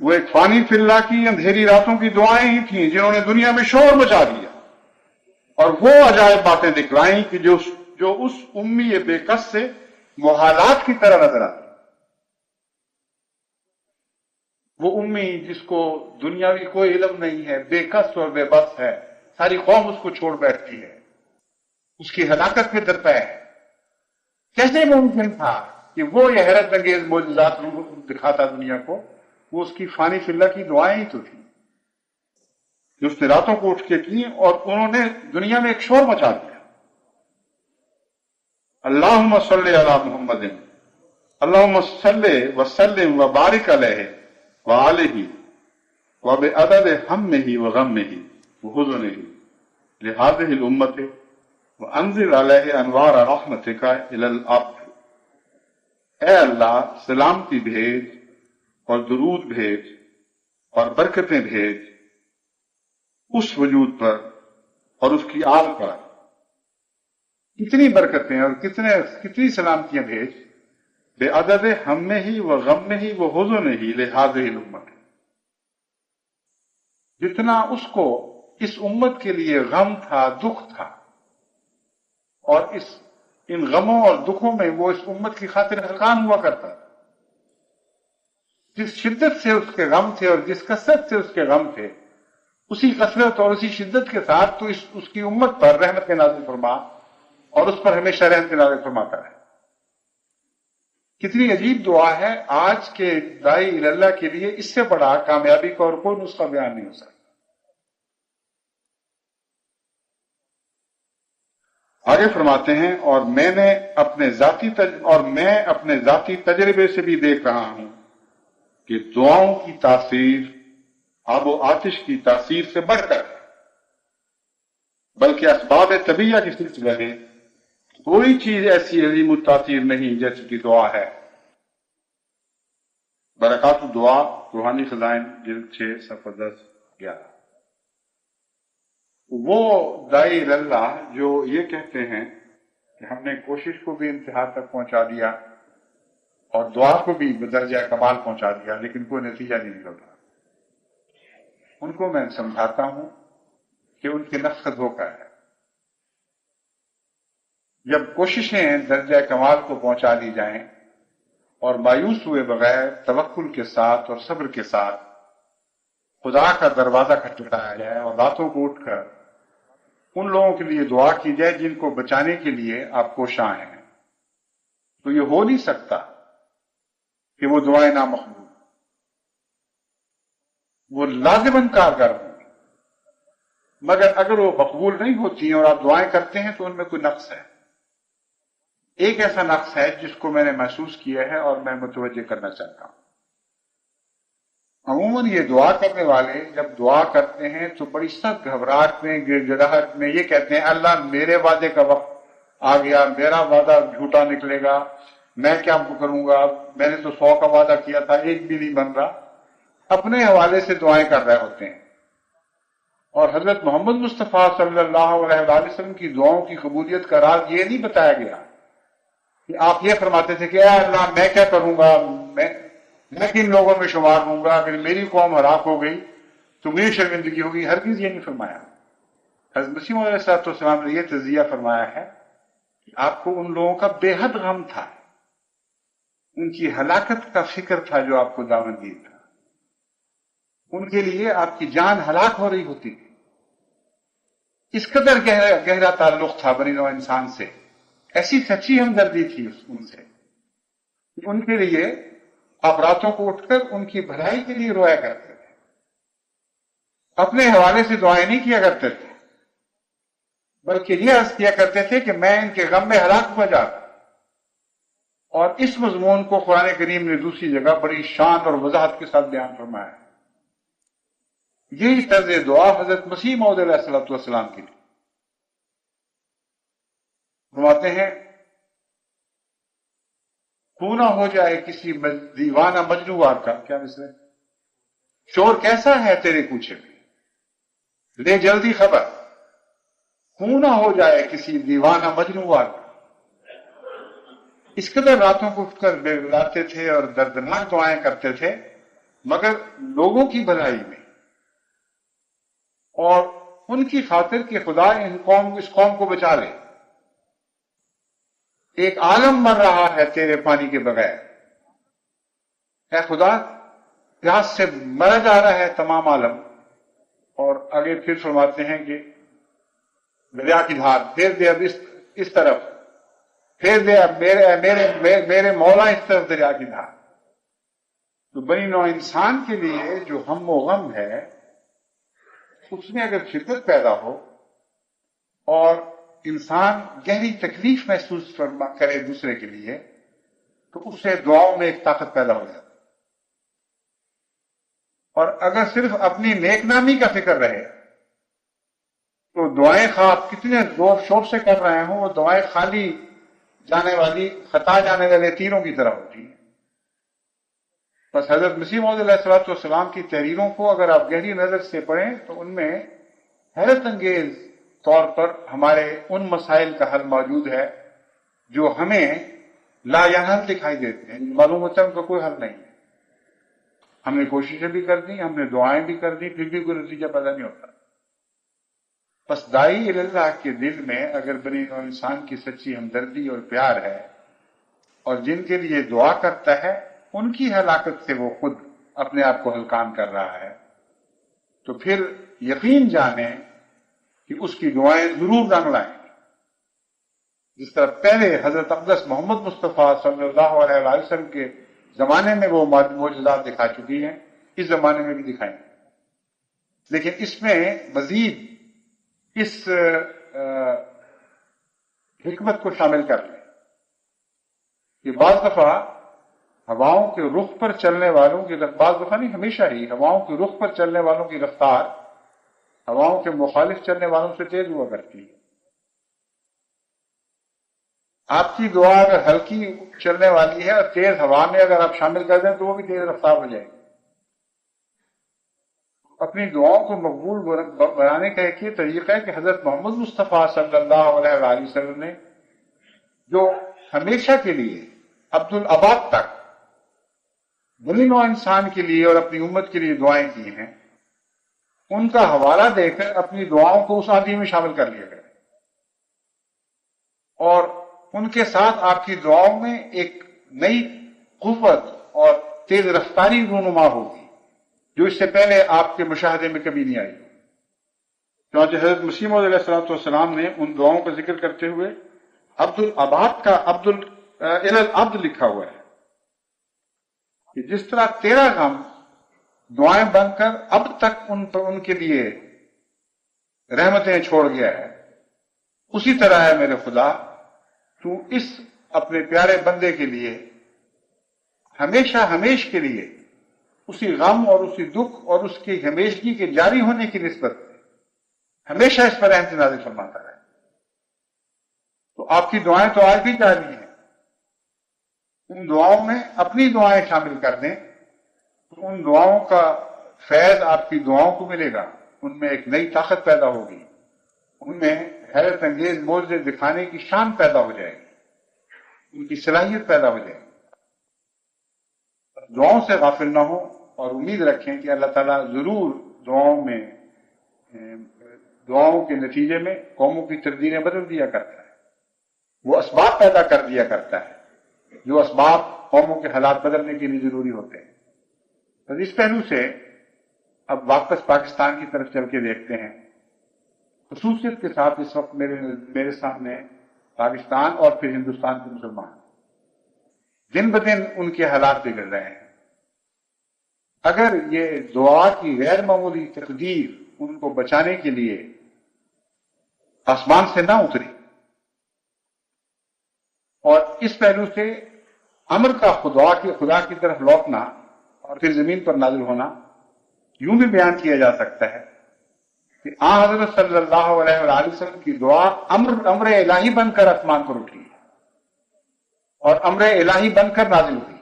وہ ایک فانی فی اللہ کی اندھیری راتوں کی دعائیں ہی تھیں جنہوں نے دنیا میں شور مچا دیا اور وہ عجائب باتیں دکھلائیں کہ جو اس امی بے کس سے محالات کی طرح نظر آتی. وہ امی جس کو دنیاوی کوئی علم نہیں ہے، بے کس اور بے بس ہے، ساری قوم اس کو چھوڑ بیٹھتی ہے، اس کی ہلاکت میں درپے ہے. کیسے ممکن تھا کہ وہ یہ حیرت انگیز معجزات دکھاتا دنیا کو؟ وہ اس کی فانی فی اللہ کی دعائیں ہی تو تھیں جو اس نے راتوں کو اٹھ کے کی، اور انہوں نے دنیا میں ایک شور مچا دیا. اللہم صلی علی محمد، اللہم صلی وسلم وبارک علیہ وآلہ وبعدد ہمہ وغمہ وحزنہ لہذہ الامۃ وانزل علیہ انوار رحمتک الی الارض. اے اللہ، سلامتی بھیج اور درود بھیج اور برکتیں بھیج اس وجود پر اور اس کی آل پر. کتنی برکتیں اور کتنی سلامتیاں بھیج. بے عدد ہم ہی و غم ہی و حزن ہی لہذہ الامت، جتنا اس کو اس امت کے لیے غم تھا، دکھ تھا، اور ان غموں اور دکھوں میں وہ اس امت کی خاطر خلقان ہوا کرتا تھا. جس شدت سے اس کے غم تھے اور جس کثرت سے اس کے غم تھے، اسی کثرت اور اسی شدت کے ساتھ تو اس کی امت پر رحمت کے نازل فرما اور اس پر ہمیشہ رحمت کے نازل فرماتا ہے. کتنی عجیب دعا ہے. آج کے داعی اللہ کے لیے اس سے بڑا کامیابی کا اور کوئی نسخہ بیان نہیں ہو سکتا. آگے فرماتے ہیں، اور میں اپنے ذاتی تجربے سے بھی دیکھ رہا ہوں کہ دعاؤں کی تاثیر آب و آتش کی تاثیر سے بڑھ کر ہے، بلکہ اسباب طبیعہ کے سلسلے میں کوئی چیز ایسی عظیم التاثیر نہیں جیسے کہ دعا ہے. برکات الدعا، روحانی خزائن، جلد 6 صفحہ 10-11. وہ داعی اللہ جو یہ کہتے ہیں کہ ہم نے کوشش کو بھی انتہا تک پہنچا دیا اور دعا کو بھی بدرجہ کمال پہنچا دیا لیکن کوئی نتیجہ نہیں نکل رہا، ان کو میں سمجھاتا ہوں کہ ان کے نفس کا دھوکہ ہے. جب کوششیں درجہ کمال کو پہنچا دی جائیں اور مایوس ہوئے بغیر توکل کے ساتھ اور صبر کے ساتھ خدا کا دروازہ کھٹکھٹایا جائے اور راتوں کو اٹھ کر ان لوگوں کے لیے دعا کی جائے جن کو بچانے کے لیے آپ کوشاں ہیں، تو یہ ہو نہیں سکتا کہ وہ دعائیں نامقبول، وہ لازماً کارگر ہوں. مگر اگر وہ مقبول نہیں ہوتی ہیں اور آپ دعائیں کرتے ہیں تو ان میں کوئی نقص ہے. ایک ایسا نقص ہے جس کو میں نے محسوس کیا ہے اور میں متوجہ کرنا چاہتا ہوں. عموماً یہ دعا کرنے والے جب دعا کرتے ہیں تو بڑی سخت گھبراہٹ میں، گڑ گڑاہٹ میں یہ کہتے ہیں اللہ میرے وعدے کا وقت آ گیا، میرا وعدہ جھوٹا نکلے گا، میں کیا کروں گا، میں نے تو 100 کا وعدہ کیا تھا، ایک بھی نہیں بن رہا. اپنے حوالے سے دعائیں کر رہے ہوتے ہیں. اور حضرت محمد مصطفیٰ صلی اللہ علیہ وسلم کی دعاؤں کی قبولیت کا راز یہ نہیں بتایا گیا کہ آپ یہ فرماتے تھے کہ اے اللہ میں کیا کروں گا، میں کن لوگوں میں شمار ہوں گا، اگر میری قوم ہلاک ہو گئی تو مجھے شرمندگی ہوگی. ہرگز یہ نہیں فرمایا. حضرت مسیح موعود علیہ السلام نے یہ تجزیہ فرمایا ہے کہ آپ کو ان لوگوں کا بے حد غم تھا، ان کی ہلاکت کا فکر تھا جو آپ کو دامنگیر تھا. ان کے لیے آپ کی جان ہلاک ہو رہی ہوتی تھی. اس قدر گہرا تعلق تھا بنی نوع انسان سے، ایسی سچی ہمدردی تھی ان سے. ان کے لیے آپ راتوں کو اٹھ کر ان کی بھلائی کے لیے رویا کرتے تھے، اپنے حوالے سے دعائیں نہیں کیا کرتے تھے، بلکہ یہ عرض کیا کرتے تھے کہ میں ان کے غم میں ہلاک ہو جاتا. اور اس مضمون کو قرآن کریم نے دوسری جگہ بڑی شان اور وضاحت کے ساتھ بیان فرمایا. یہی طرز دعا حضرت مسیح موعود علیہ السلام کی تھی. فرماتے ہیں خوں نہ ہو جائے کسی دیوانہ مجنوار کا، کیا مثل ہے، شور کیسا ہے تیرے کوچے میں، لے جلدی خبر. خوں نہ ہو جائے کسی دیوانہ مجنوار کا. اس قدر راتوں کو اٹھ کر بلاتے تھے اور دردناک دعائیں کرتے تھے مگر لوگوں کی بھلائی میں اور ان کی خاطر کہ خدا اس قوم کو بچا لے. ایک عالم مر رہا ہے تیرے پانی کے بغیر. اے خدا، پیاس سے مرا جا رہا ہے تمام عالم. اور آگے پھر فرماتے ہیں کہ دریا کی دھار پھیر دے اب اس طرف، پھیر دے اب میرے مولا اس طرف دریا کی دھار. تو بنی نوع انسان کے لیے جو ہم و غم ہے، اس میں اگر شدت پیدا ہو اور انسان گہری تکلیف محسوس کرے دوسرے کے لیے، تو اس سے دعاؤں میں ایک طاقت پیدا ہو جاتی. اور اگر صرف اپنی نیک نامی کا فکر رہے تو دعائیں خواہ آپ کتنے زور شور سے کر رہے ہوں، وہ دعائیں خالی جانے والی، خطا جانے والے تیروں کی طرح ہوتی ہیں. بس حضرت مسیح موعود علیہ الصلوۃ والسلام کی تحریروں کو اگر آپ گہری نظر سے پڑھیں تو ان میں حیرت انگیز طور پر ہمارے ان مسائل کا حل موجود ہے جو ہمیں لا یحل دکھائی دیتے ہیں. معلوم ہوتا ہے ان کا کوئی حل نہیں ہے. ہم نے کوششیں بھی کر دی، ہم نے دعائیں بھی کر دی، پھر بھی کوئی نتیجہ پیدا نہیں ہوتا. بس داعی اللہ کے دل میں اگر بنی نوع انسان کی سچی ہمدردی اور پیار ہے اور جن کے لیے دعا کرتا ہے ان کی ہلاکت سے وہ خود اپنے آپ کو ہلکان کر رہا ہے، تو پھر یقین جانیں کہ اس کی دعائیں ضرور رنگ لائیں. جس طرح پہلے حضرت اقدس محمد مصطفیٰ صلی اللہ علیہ وسلم کے زمانے میں وہ معجزات دکھا چکی ہیں، اس زمانے میں بھی دکھائیں. لیکن اس میں مزید اس حکمت کو شامل کر لیں کہ بعض دفعہ ہواؤں کے رخ پر چلنے والوں کی، بعض دفعہ نہیں ہمیشہ ہی، ہواؤں کے رخ پر چلنے والوں کی رفتار ہواؤں کے مخالف چلنے والوں سے تیز ہوا کرتی ہے. آپ کی دعا اگر ہلکی چلنے والی ہے اور تیز ہوا میں اگر آپ شامل کر دیں تو وہ بھی تیز رفتار ہو جائے گی. اپنی دعاؤں کو مقبول بنانے کا ایک یہ طریقہ ہے کہ حضرت محمد مصطفیٰ صلی اللہ علیہ وآلہ وسلم نے جو ہمیشہ کے لیے عبد الاباد تک بنی نوع انسان کے لیے اور اپنی امت کے لیے دعائیں کی ہیں، ان کا حوالہ دے کر اپنی دعاؤں کو اس آدمی میں شامل کر لیا گیا. اور ان کے ساتھ آپ کی دعاؤں میں ایک نئی قوت اور تیز رفتاری رونما ہوگی جو اس سے پہلے آپ کے مشاہدے میں کبھی نہیں آئی. چنانچہ حضرت مسیح موعود علیہ الصلوۃ والسلام نے ان دعاؤں کا ذکر کرتے ہوئے عبد الاباد کا العبد لکھا ہوا ہے کہ جس طرح تیرا غم دعائیں بن کر اب تک ان کے لیے رحمتیں چھوڑ گیا ہے، اسی طرح ہے میرے خدا تو اس اپنے پیارے بندے کے لیے ہمیشہ ہمیش کے لیے اسی غم اور اسی دکھ اور اس کی ہمیشگی کے جاری ہونے کی نسبت ہمیشہ اس پر رحمت نازل فرماتا ہے. تو آپ کی دعائیں تو آج بھی جاری ہیں، ان دعاؤں میں اپنی دعائیں شامل کر دیں تو ان دعاؤں کا فیض آپ کی دعاؤں کو ملے گا. ان میں ایک نئی طاقت پیدا ہوگی، ان میں حیرت انگیز معجزے دکھانے کی شان پیدا ہو جائے گی، ان کی صلاحیت پیدا ہو جائے گی. دعاؤں سے غافل نہ ہو اور امید رکھیں کہ اللہ تعالیٰ ضرور دعاؤں کے نتیجے میں قوموں کی تقدیریں بدل دیا کرتا ہے. وہ اسباب پیدا کر دیا کرتا ہے جو اسباب قوموں کے حالات بدلنے کے لیے ضروری ہوتے ہیں. تو اس پہلو سے اب واپس پاکستان کی طرف چل کے دیکھتے ہیں. خصوصیت کے ساتھ اس وقت میرے سامنے پاکستان اور پھر ہندوستان کے مسلمان دن بدن ان کے حالات بگڑ رہے ہیں. اگر یہ دعا کی غیر معمولی تقدیر ان کو بچانے کے لیے آسمان سے نہ اتری اور اس پہلو سے امر کا خدا کی طرف لوٹنا اور پھر زمین پر نازل ہونا، یوں بھی بیان کیا جا سکتا ہے کہ حضرت صلی اللہ علیہ وآلہ وسلم کی دعا امر الہی بن کر آسمان پر اٹھی ہے اور امر الہی بن کر نازل ہوئی ہے.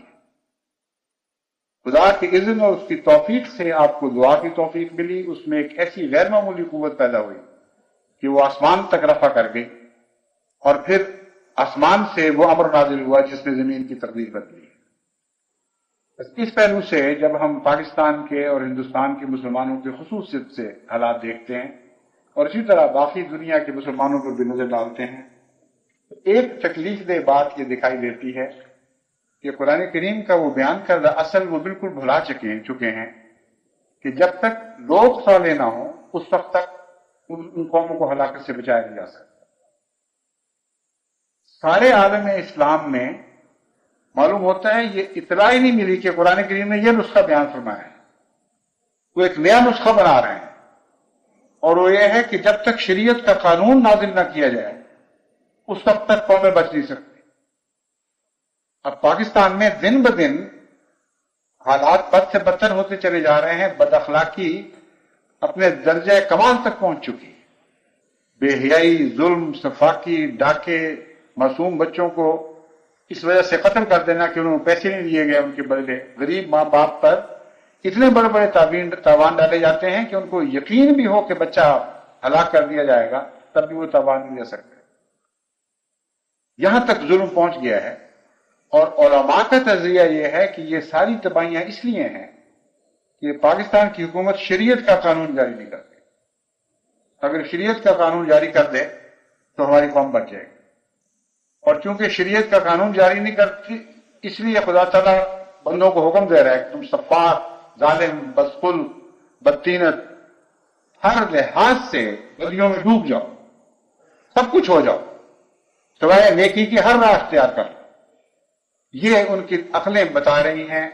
خدا کے اذن اور اس کی توفیق سے آپ کو دعا کی توفیق ملی. اس میں ایک ایسی غیر معمولی قوت پیدا ہوئی کہ وہ آسمان تک رفع کر گئی اور پھر آسمان سے وہ امر نازل ہوا جس نے زمین کی تقدیر بدلی. اس پہلو سے جب ہم پاکستان کے اور ہندوستان کے مسلمانوں کی خصوصیت سے حالات دیکھتے ہیں اور اسی طرح باقی دنیا کے مسلمانوں پر بھی نظر ڈالتے ہیں، ایک تکلیف دہ بات یہ دکھائی دیتی ہے کہ قرآن کریم کا وہ بیان کردہ اصل وہ بالکل بھلا چکے ہیں کہ جب تک لوگ صالح نہ ہوں اس وقت تک ان قوموں کو ہلاکت سے بچایا نہیں جا سکتا۔ سارے عالم اسلام میں معلوم ہوتا ہے یہ اطلاع ہی نہیں ملی کہ قرآن کریم نے یہ نسخہ بیان فرمایا ہے، وہ ایک نیا نسخہ بنا رہے ہیں، اور وہ یہ ہے کہ جب تک شریعت کا قانون نازل نہ کیا جائے اس وقت تک قومیں بچ نہیں سکتی۔ اب پاکستان میں دن بدن حالات بد سے بدتر ہوتے چلے جا رہے ہیں، بد اخلاقی اپنے درجہ کمال تک پہنچ چکی، بے حیائی، ظلم، سفاکی، ڈاکے، معصوم بچوں کو اس وجہ سے قتل کر دینا کہ انہوں نے پیسے نہیں دیے گئے ان کے بدلے، غریب ماں باپ پر اتنے بڑے بڑے تاوان ڈالے جاتے ہیں کہ ان کو یقین بھی ہو کہ بچہ ہلاک کر دیا جائے گا تب بھی وہ تاوان نہیں دے سکتے۔ یہاں تک ظلم پہنچ گیا ہے، اور علماء کا تجزیہ یہ ہے کہ یہ ساری تباہیاں اس لیے ہیں کہ پاکستان کی حکومت شریعت کا قانون جاری نہیں کرتی۔ اگر شریعت کا قانون جاری کر دے تو ہماری قوم بچ جائے گی، اور چونکہ شریعت کا قانون جاری نہیں کرتی اس لیے خدا تعالیٰ بندوں کو حکم دے رہا ہے کہ تم سفاک، ظالم، بدخل، بدتینت، ہر لحاظ سے بدیوں میں ڈوب جاؤ، سب کچھ ہو جاؤ، سوائے نیکی کی ہر راہ اختیار کر۔ یہ ان کی عقلیں بتا رہی ہیں،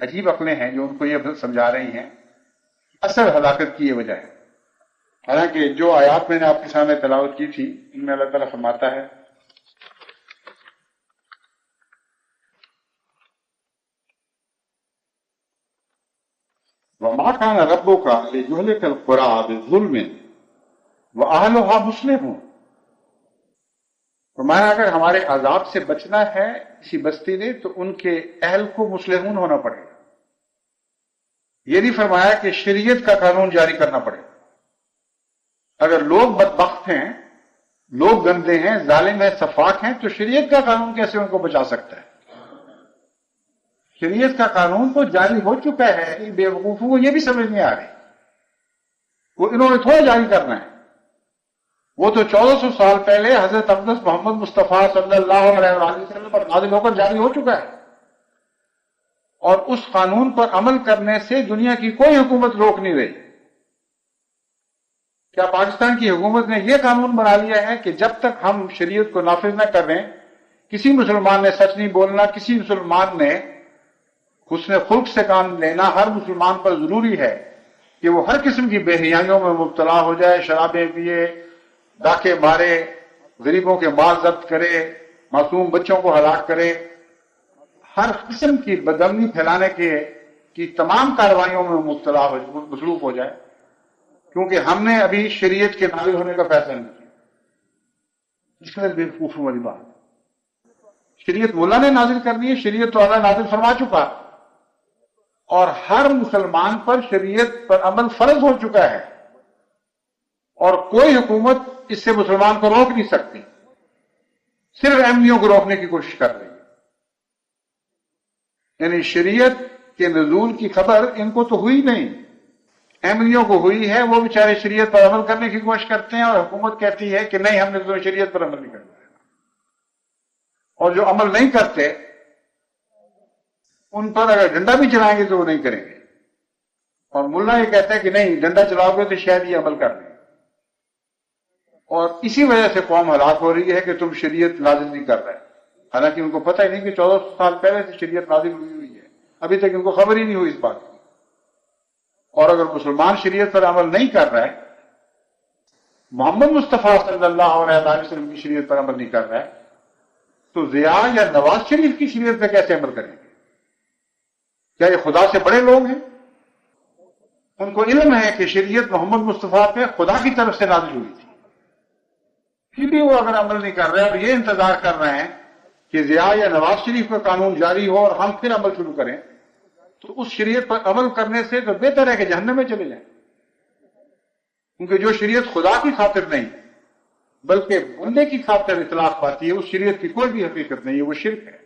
عجیب عقلیں ہیں جو ان کو یہ سمجھا رہی ہیں اصل ہلاکت کی یہ وجہ ہے۔ حالانکہ جو آیات میں نے آپ کے سامنے تلاوت کی تھی ان میں اللہ تعالیٰ فرماتا ہے وَمَا كَانَ رَبُّكَ لِيُهْلِكَ الْقُرَىٰ بِظُلْمٍ وَأَهْلُهَا مُصْلِحُونَ۔ فرمایا اگر ہمارے عذاب سے بچنا ہے کسی بستی نے تو ان کے اہل کو مصلحون ہونا پڑے گا۔ یہ نہیں فرمایا کہ شریعت کا قانون جاری کرنا پڑے گا۔ اگر لوگ بدبخت ہیں، لوگ گندے ہیں، ظالم ہیں، سفاک ہیں، تو شریعت کا قانون کیسے ان کو بچا سکتا ہے؟ شریعت کا قانون تو جاری ہو چکا ہے، بے وقوفوں کو یہ بھی سمجھ نہیں آ رہی، وہ انہوں نے تھوڑا جاری کرنا ہے۔ وہ تو 1400 سال پہلے حضرت اقدس محمد مصطفیٰ صلی اللہ علیہ وسلم پر نازل ہو کر جاری ہو چکا ہے، اور اس قانون پر عمل کرنے سے دنیا کی کوئی حکومت روک نہیں رہی۔ کیا پاکستان کی حکومت نے یہ قانون بنا لیا ہے کہ جب تک ہم شریعت کو نافذ نہ کر رہے، کسی مسلمان نے سچ نہیں بولنا، کسی مسلمان نے حسن خلق سے کام لینا، ہر مسلمان پر ضروری ہے کہ وہ ہر قسم کی بے حیائیوں میں مبتلا ہو جائے، شرابیں پیے، ڈاکے مارے، غریبوں کے مال ضبط کرے، معصوم بچوں کو ہلاک کرے، ہر قسم کی بدامنی پھیلانے کی تمام کارروائیوں میں مبتلا ہو، مصروف ہو جائے، کیونکہ ہم نے ابھی شریعت کے نافذ ہونے کا فیصلہ نہیں کیا۔ اس میں بے وقوفی والی بات، شریعت مولا نے نازل کرنی ہے، شریعت تو اللہ نازل فرما چکا، اور ہر مسلمان پر شریعت پر عمل فرض ہو چکا ہے، اور کوئی حکومت اس سے مسلمان کو روک نہیں سکتی، صرف احمدیوں کو روکنے کی کوشش کر رہی ہے۔ یعنی شریعت کے نزول کی خبر ان کو تو ہوئی نہیں، احمدیوں کو ہوئی ہے، وہ بیچارے شریعت پر عمل کرنے کی کوشش کرتے ہیں، اور حکومت کہتی ہے کہ نہیں ہم نے تو شریعت پر عمل نہیں کرنا ہے، اور جو عمل نہیں کرتے ان پر اگر ڈنڈا بھی چلائیں گے تو وہ نہیں کریں گے، اور ملا یہ کہتا ہے کہ نہیں ڈنڈا چلاؤ گے تو شاید یہ عمل کر لیں، اور اسی وجہ سے قوم ہلاک ہو رہی ہے کہ تم شریعت نازل نہیں کر رہے، حالانکہ ان کو پتہ ہی نہیں کہ 1400 سال پہلے سے شریعت نازل ہوئی ہے، ابھی تک ان کو خبر ہی نہیں ہوئی اس بات کی۔ اور اگر مسلمان شریعت پر عمل نہیں کر رہا ہے، محمد مصطفیٰ صلی اللہ علیہ وسلم کی شریعت پر عمل نہیں کر رہا ہے، تو ضیاء یا نواز شریف کی شریعت پر کیسے عمل کریں گے؟ کیا یہ خدا سے بڑے لوگ ہیں؟ ان کو علم ہے کہ شریعت محمد مصطفیٰ پہ خدا کی طرف سے نازل ہوئی تھی، پھر بھی وہ اگر عمل نہیں کر رہے، اب یہ انتظار کر رہے ہیں کہ ضیاء یا نواز شریف کا قانون جاری ہو اور ہم پھر عمل شروع کریں، تو اس شریعت پر عمل کرنے سے تو بہتر ہے کہ جہنم میں چلے جائیں، کیونکہ جو شریعت خدا کی خاطر نہیں بلکہ بندے کی خاطر اطلاق پاتی ہے، اس شریعت کی کوئی بھی حقیقت نہیں ہے، وہ شرک ہے۔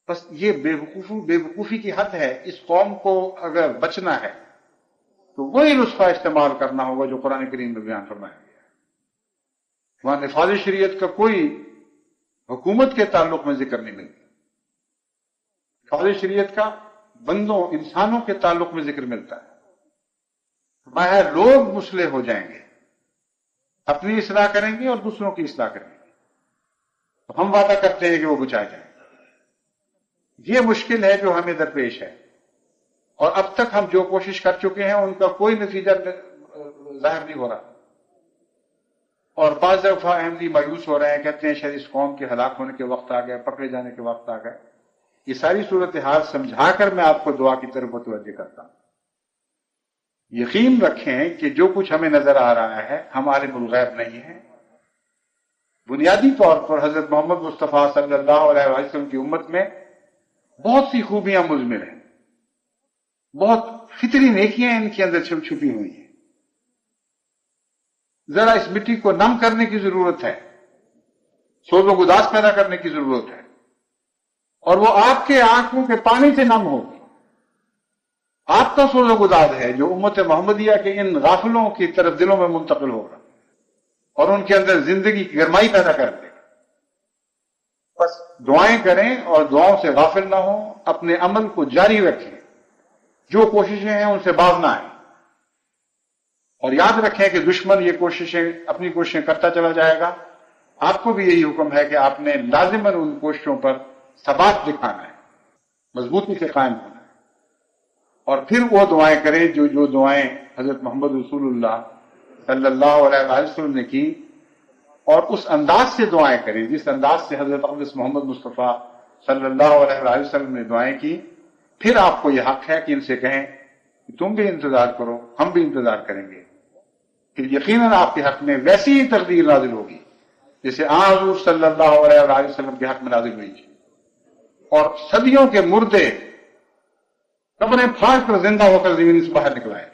بس یہ بے وقوفی کی حد ہے. اس قوم کو اگر بچنا ہے تو وہی نسخہ استعمال کرنا ہوگا جو قرآن کریم میں بیان فرمایا گیا. وہاں نفاذ شریعت کا کوئی حکومت کے تعلق میں ذکر نہیں ملتا. نفاذ شریعت کا بندوں انسانوں کے تعلق میں ذکر ملتا ہے. باہر لوگ مصلح ہو جائیں گے، اپنی اصلاح کریں گے اور دوسروں کی اصلاح کریں گے، تو ہم وعدہ کرتے ہیں کہ وہ بچائے جائیں. یہ مشکل ہے جو ہمیں درپیش ہے، اور اب تک ہم جو کوشش کر چکے ہیں ان کا کوئی نتیجہ ظاہر نہیں ہو رہا. اور بعض دفعہ احمدی مایوس ہو رہے ہیں، کہتے ہیں شاید اس قوم کے ہلاک ہونے کے وقت آ گئے، پکڑے جانے کے وقت آ گئے. یہ ساری صورتحال سمجھا کر میں آپ کو دعا کی طرف متوجہ کرتا ہوں. یقین رکھیں کہ جو کچھ ہمیں نظر آ رہا ہے ہم عالم الغیب نہیں ہیں. بنیادی طور پر حضرت محمد مصطفیٰ صلی اللہ علیہ وسلم کی امت میں بہت سی خوبیاں مضمر ہیں، بہت فطری نیکیاں ان کے اندر چھپی ہوئی ہیں. ذرا اس مٹی کو نم کرنے کی ضرورت ہے، سوز و گداز پیدا کرنے کی ضرورت ہے، اور وہ آپ کے آنکھوں کے پانی سے نم ہوگی. آپ کا سوز و گداز ہے جو امت محمدیہ کے ان غافلوں کی طرف دلوں میں منتقل ہوگا اور ان کے اندر زندگی کی گرمائی پیدا کر دے گا. بس دعائیں کریں اور دعاؤں سے غافل نہ ہوں، اپنے عمل کو جاری رکھیں، جو کوششیں ہیں ان سے باز نہ آئیں. اور یاد رکھیں کہ دشمن یہ اپنی کوششیں کرتا چلا جائے گا. آپ کو بھی یہی حکم ہے کہ آپ نے لازماً ان کوششوں پر ثبات دکھانا ہے، مضبوطی سے قائم ہونا ہے. اور پھر وہ دعائیں کریں جو دعائیں حضرت محمد رسول اللہ صلی اللہ علیہ وسلم نے کی، اور اس انداز سے دعائیں کریں جس انداز سے حضرت اقدس محمد مصطفیٰ صلی اللہ علیہ وسلم نے دعائیں کی. پھر آپ کو یہ حق ہے کہ ان سے کہیں کہ تم بھی انتظار کرو، ہم بھی انتظار کریں گے. پھر یقیناً آپ کے حق میں ویسی ہی تقدیر نازل ہوگی جیسے حضور صلی اللہ علیہ وسلم کے حق میں نازل ہوئی تھی. اور صدیوں کے مردے قبریں پھاڑ کر زندہ ہو کر زمین سے باہر نکلائے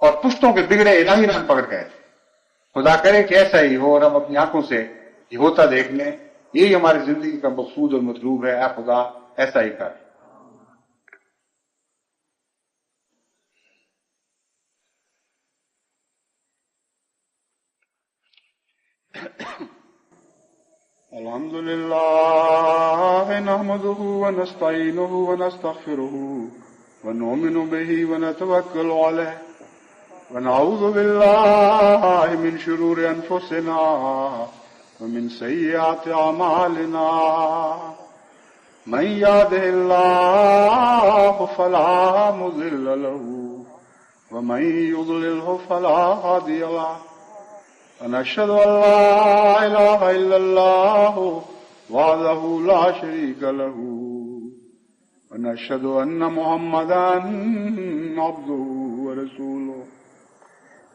اور پشتوں کے بگڑے الہی رنگ پکڑ گئے. خدا کرے کہ ایسا ہی ہو اور ہم اپنی آنکھوں سے یہ ہوتا دیکھ لیں. یہی ہماری زندگی کا مقصود اور مطلوب ہے. اے خدا ایسا ہی کر. الحمد لله نحمده ونستعينه ونستغفره ونؤمن به ونتوكل عليه ونعوذ بالله من شرور أنفسنا ومن سيئات أعمالنا. من يهده الله فلا مضل له ومن يضلله فلا هادي له. ونشهد أن لا إله إلا الله وحده لا شريك له ونشهد أن محمدا عبده ورسوله.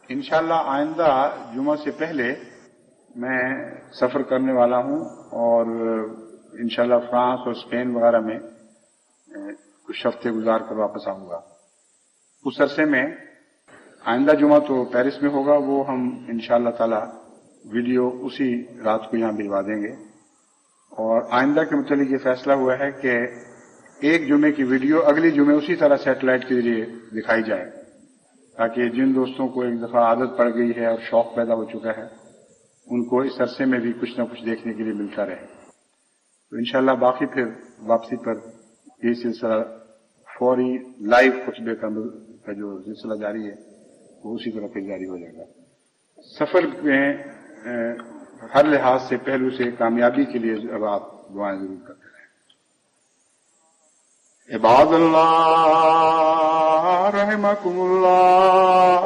انشاءاللہ آئندہ جمعہ سے پہلے میں سفر کرنے والا ہوں اور انشاءاللہ فرانس اور اسپین وغیرہ میں کچھ ہفتے گزار کر واپس آؤں گا. اس عرصے میں آئندہ جمعہ تو پیرس میں ہوگا، وہ ہم انشاءاللہ تعالی ویڈیو اسی رات کو یہاں بھجوا دیں گے. اور آئندہ کے متعلق یہ فیصلہ ہوا ہے کہ ایک جمعے کی ویڈیو اگلی جمعے اسی طرح سیٹلائٹ کے ذریعے دکھائی جائے، تاکہ جن دوستوں کو ایک دفعہ عادت پڑ گئی ہے اور شوق پیدا ہو چکا ہے ان کو اس عرصے میں بھی کچھ نہ کچھ دیکھنے کے لیے ملتا رہے. تو انشاءاللہ باقی پھر واپسی پر یہ سلسلہ فوری لائیو خطبے کا جو سلسلہ جاری ہے وہ اسی طرح پھر جاری ہو جائے گا. سفر میں ہر لحاظ سے پہلو سے کامیابی کے لیے اب آپ دعائیں ضرور کرتے رہیں. عباد اللہ رحمکم اللہ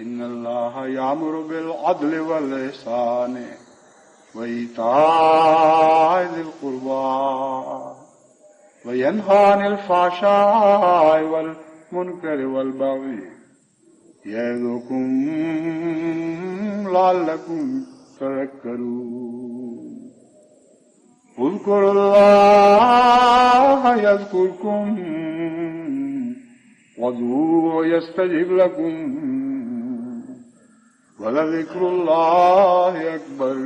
ان اللہ یامر بالعدل والاحسان وایتاء ذی القربى وینہی عن الفحشاء والمنکر والبغی یعظکم لعلکم تذکرون. اذکروا اللہ یذکرکم وادعوہ یستجب لکم ولذکر اللہ اکبر.